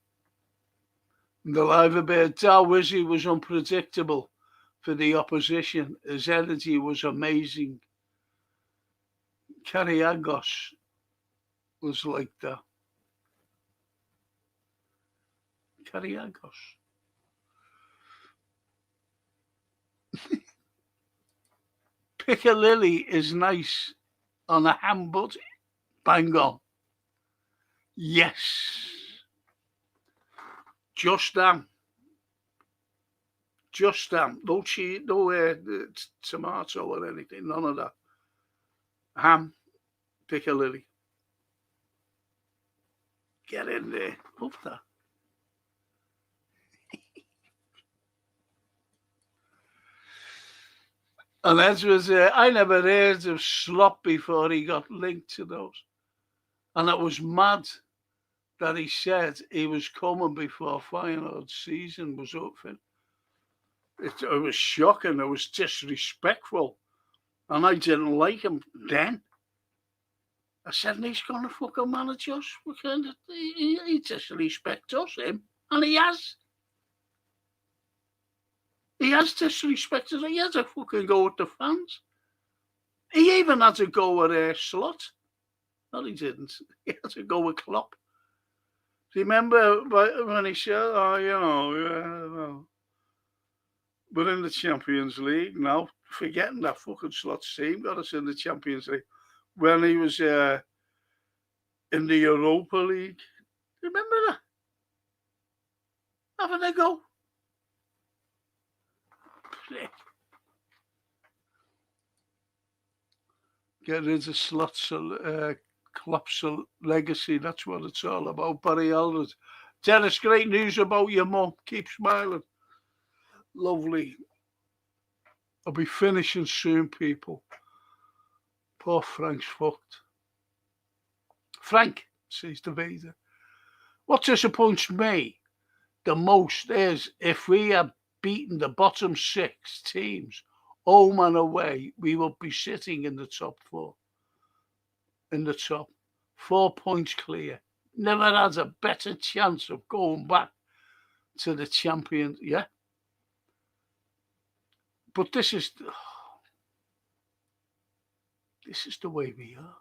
The liver bird, Wizzy was unpredictable for the opposition. His energy was amazing. Carragos was like that. Carragos. Piccalilli is nice on a ham butt. Bang on. Yes. Just them. No cheese, no tomato or anything. None of that. Ham, Piccalilli. Get in there. Love that. And Ed was, I never heard of Slot before he got linked to those. And it was mad that he said he was coming before Feyenoord's season was up for him. It was shocking. It was disrespectful. And I didn't like him then. I said, and he's going to fucking manage us. He disrespects us, him. And he has. He has disrespected us. He had to fucking go with the fans. He even had to go with Slot. No, he didn't. He had to go with Klopp. Do you remember when he said, we're in the Champions League now, forgetting that fucking Slot's team got us in the Champions League. When he was in the Europa League. Remember that? Having a go. Get rid of Slot's Klopp's legacy. That's what it's all about. Barry Aldridge. Dennis, great news about your mum. Keep smiling. Lovely. I'll be finishing soon, people. Poor Frank's fucked. Frank, says the Vader. What disappoints me the most is if we had beaten the bottom 6 teams, home and away, we would be sitting in the top 4. In the top. 4 points clear. Never had a better chance of going back to the champions. Yeah. But this is the way we are.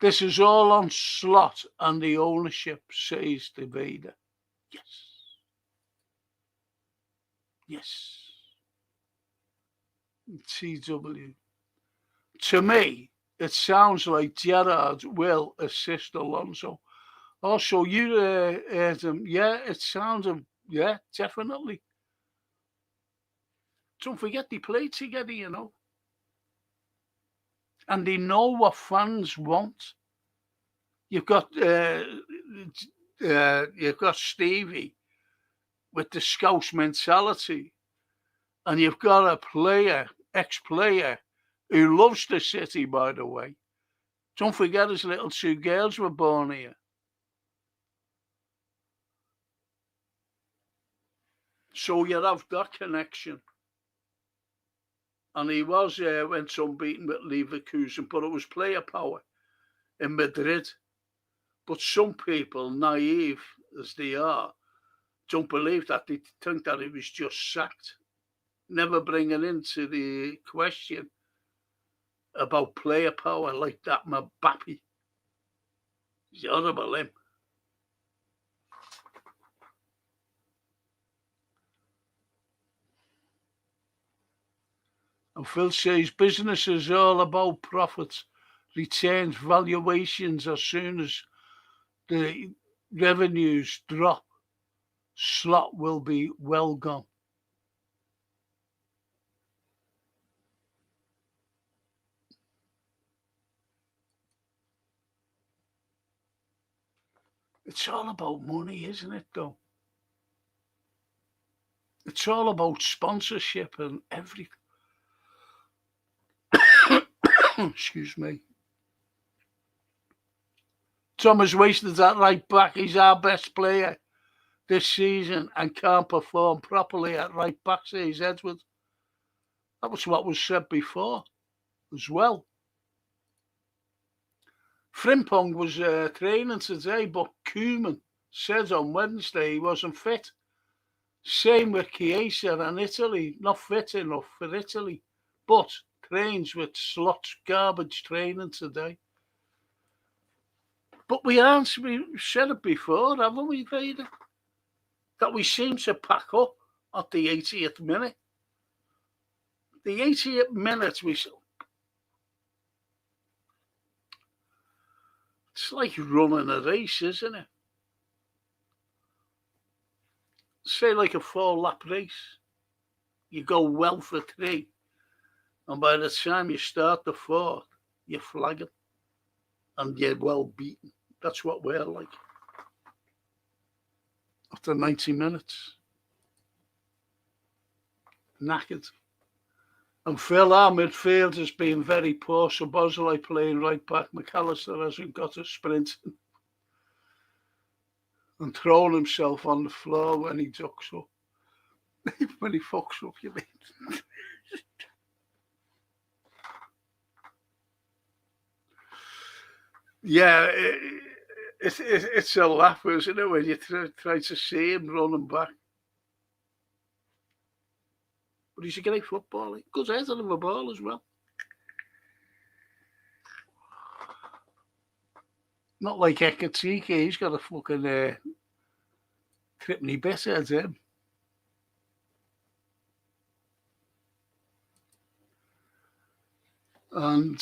This is all on Slot and the ownership, says the Vader. Yes. Yes. TW. To me, it sounds like Gerrard will assist Alonso. Also, you heard him. Yeah, it sounds him. Yeah, definitely. Don't forget they play together, you know. And they know what fans want. You've got Stevie with the Scouse mentality, and you've got a player, ex-player, who loves the city, by the way. Don't forget his little 2 girls were born here. So you have that connection. And he went unbeaten with Leverkusen, but it was player power in Madrid. But some people, naive as they are, don't believe that. They think that he was just sacked. Never bringing into the question about player power like that Mbappe. He's horrible, him. And Phil says business is all about profits, returns, valuations. As soon as the revenues drop, Slot will be well gone. It's all about money, isn't it, though? It's all about sponsorship and everything. Excuse me. Thomas wasted that right back. He's our best player this season and can't perform properly at right back, says Edward. That was what was said before as well. Frimpong was training today, but Koeman said on Wednesday he wasn't fit. Same with Chiesa and Italy, not fit enough for Italy, but trains with Slot's garbage training today. But we said it before, haven't we, Vader? That we seem to pack up at the 80th minute. The 80th minute, it's like running a race, isn't it? Say like a 4-lap race. You go well for 3. And by the time you start the 4th, you're flagging. and you're well beaten. That's what we're like. After 90 minutes. Knackered. And Phil, our midfield has been very poor. So Bosley playing right back. McAllister hasn't got a sprint. And throwing himself on the floor when he ducks up. When he fucks up, you mean? Yeah, it's a laugh, isn't it, when you try to see him running back. But he's a great footballer. Good header of a ball as well. Not like Ekatike, he's got a fucking Tripney bit at him. And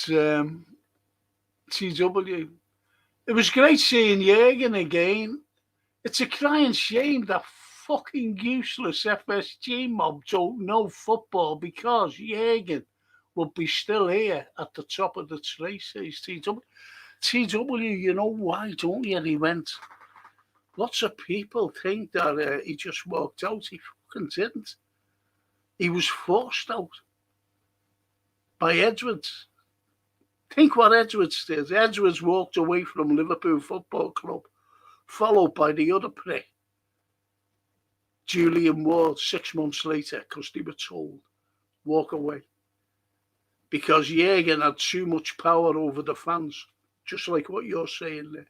TW. It was great seeing Jürgen again. It's a crying shame that fucking useless FSG mob don't know football, because Jürgen would be still here at the top of the tree, says TW. TW, you know why, don't you? He went. Lots of people think that he just walked out. He fucking didn't. He was forced out by Edwards. Think what Edwards did. Edwards walked away from Liverpool Football Club, followed by the other prick, Julian Ward, 6 months later, because they were told, walk away. Because Jürgen had too much power over the fans, just like what you're saying there.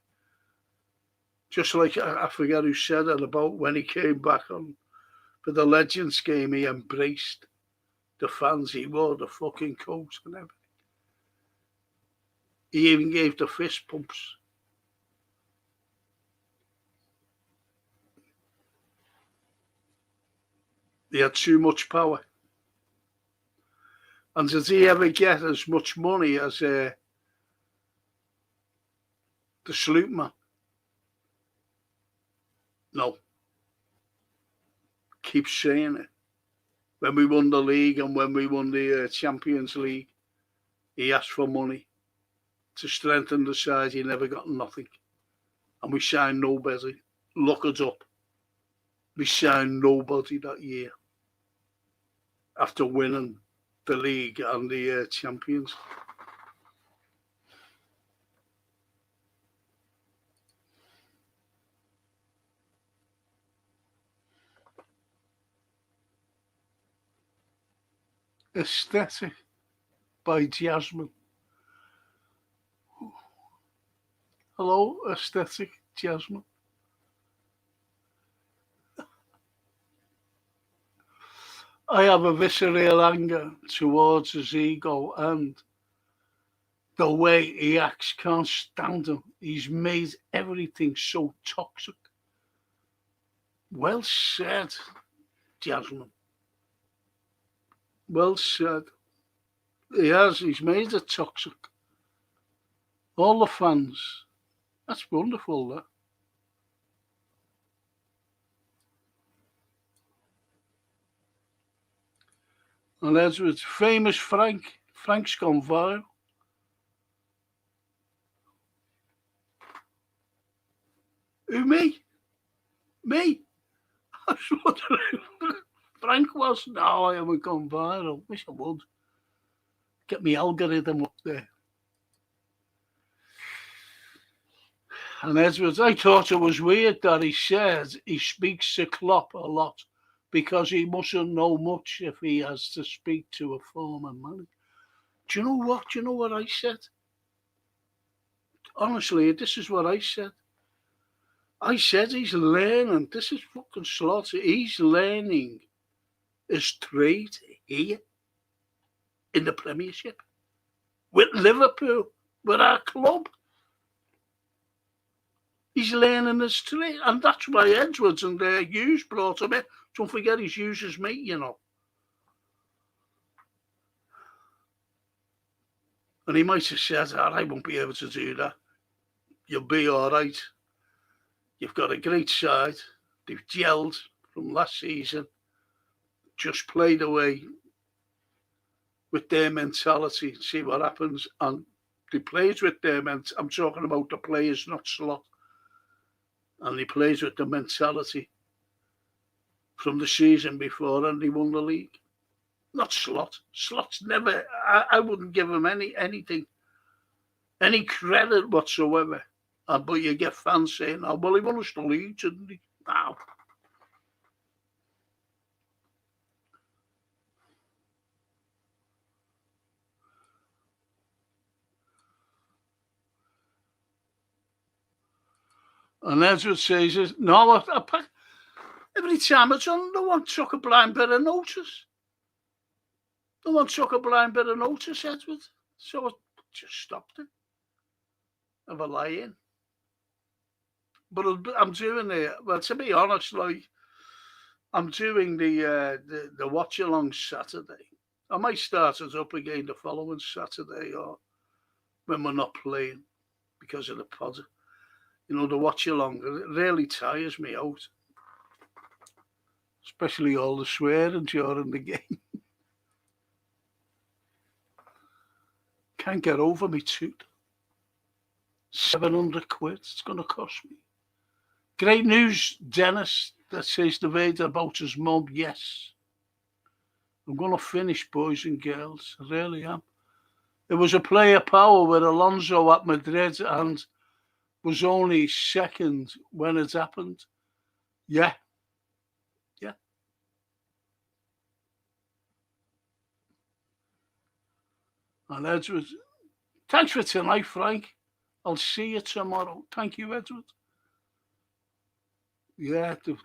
Just like, I forget who said it, about when he came back on for the Legends game, he embraced the fans. He wore the fucking coat and everything. He even gave the fist pumps. He had too much power. And did he ever get as much money as the Sloop man? No. Keep saying it. When we won the league and when we won the Champions League, he asked for money to strengthen the side. He never got nothing. And we signed nobody. Look it up. We signed nobody that year after winning the league and the Champions. Aesthetic by Jasmine. Hello, Aesthetic Jasmine. I have a visceral anger towards his ego and the way he acts. Can't stand him. He's made everything so toxic. Well said, Jasmine. Well said. He has. He's made it toxic. All the fans. That's wonderful, that. And Edwards, famous Frank. Frank's gone viral. Who, me? Me? I was wondering. Frank was. No, I haven't gone viral. Wish I would. Get me algorithm up there. And Edwards, I thought it was weird that he said he speaks to Klopp a lot, because he mustn't know much if he has to speak to a former manager. Do you know what? Do you know what I said? Honestly, this is what I said. I said he's learning. This is fucking slaughter. He's learning his trade here in the Premiership with Liverpool, with our club. He's learning his trade, and that's why Edwards and Hughes brought him in. Don't forget, he's Hughes' mate, you know. And he might have said, I won't be able to do that. You'll be all right. You've got a great side. They've gelled from last season. Just played away with their mentality, see what happens. And he plays with them, and I'm talking about the players, not Slot. And he plays with the mentality from the season before, and he won the league. Not Slot. Slot's never. I wouldn't give him anything, any credit whatsoever. But you get fans saying, "Oh, well, he won us the league, didn't he?" No. And Edward says, "No, every time it's on, no one took a blind bit of notice. No one took a blind bit of notice, Edward. So I just stopped it. Of a lying. But I'm doing it. Well, to be honest, like I'm doing the watch along Saturday. I might start it up again the following Saturday, or when we're not playing because of the pod. You know, the watch along, it really tires me out. Especially all the swearing during the game. Can't get over me tooth. 700 quid it's going to cost me. Great news, Dennis, that says the Vader about his mum. Yes. I'm going to finish, boys and girls. I really am. It was a player power with Alonso at Madrid and was only second when it happened. Yeah. Yeah. And Edward, thanks for tonight, Frank. I'll see you tomorrow. Thank you, Edward. Yeah, the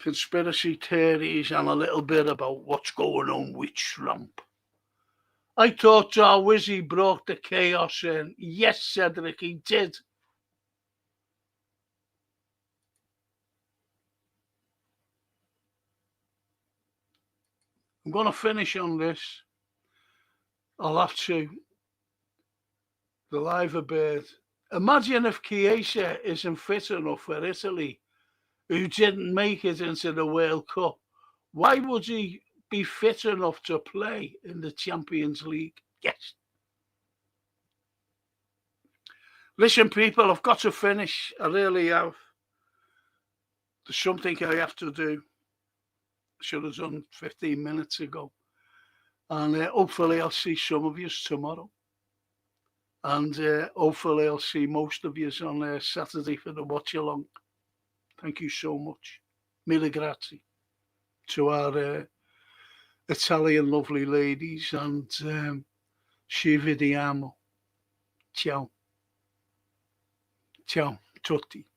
conspiracy theories and a little bit about what's going on with Trump. I thought Jarwizzy brought the chaos in. Yes, Cedric, he did. I'm going to finish on this. I'll have to. The live a bit. Imagine if Chiesa isn't fit enough for Italy, who didn't make it into the World Cup. Why would he be fit enough to play in the Champions League? Yes. Listen, people, I've got to finish. I really have. There's something I have to do. Should have done 15 minutes ago. And hopefully I'll see some of you tomorrow. And hopefully I'll see most of you on Saturday for the watch along. Thank you so much. Mille grazie to our Italian lovely ladies, and ci vediamo. Ciao. Ciao tutti.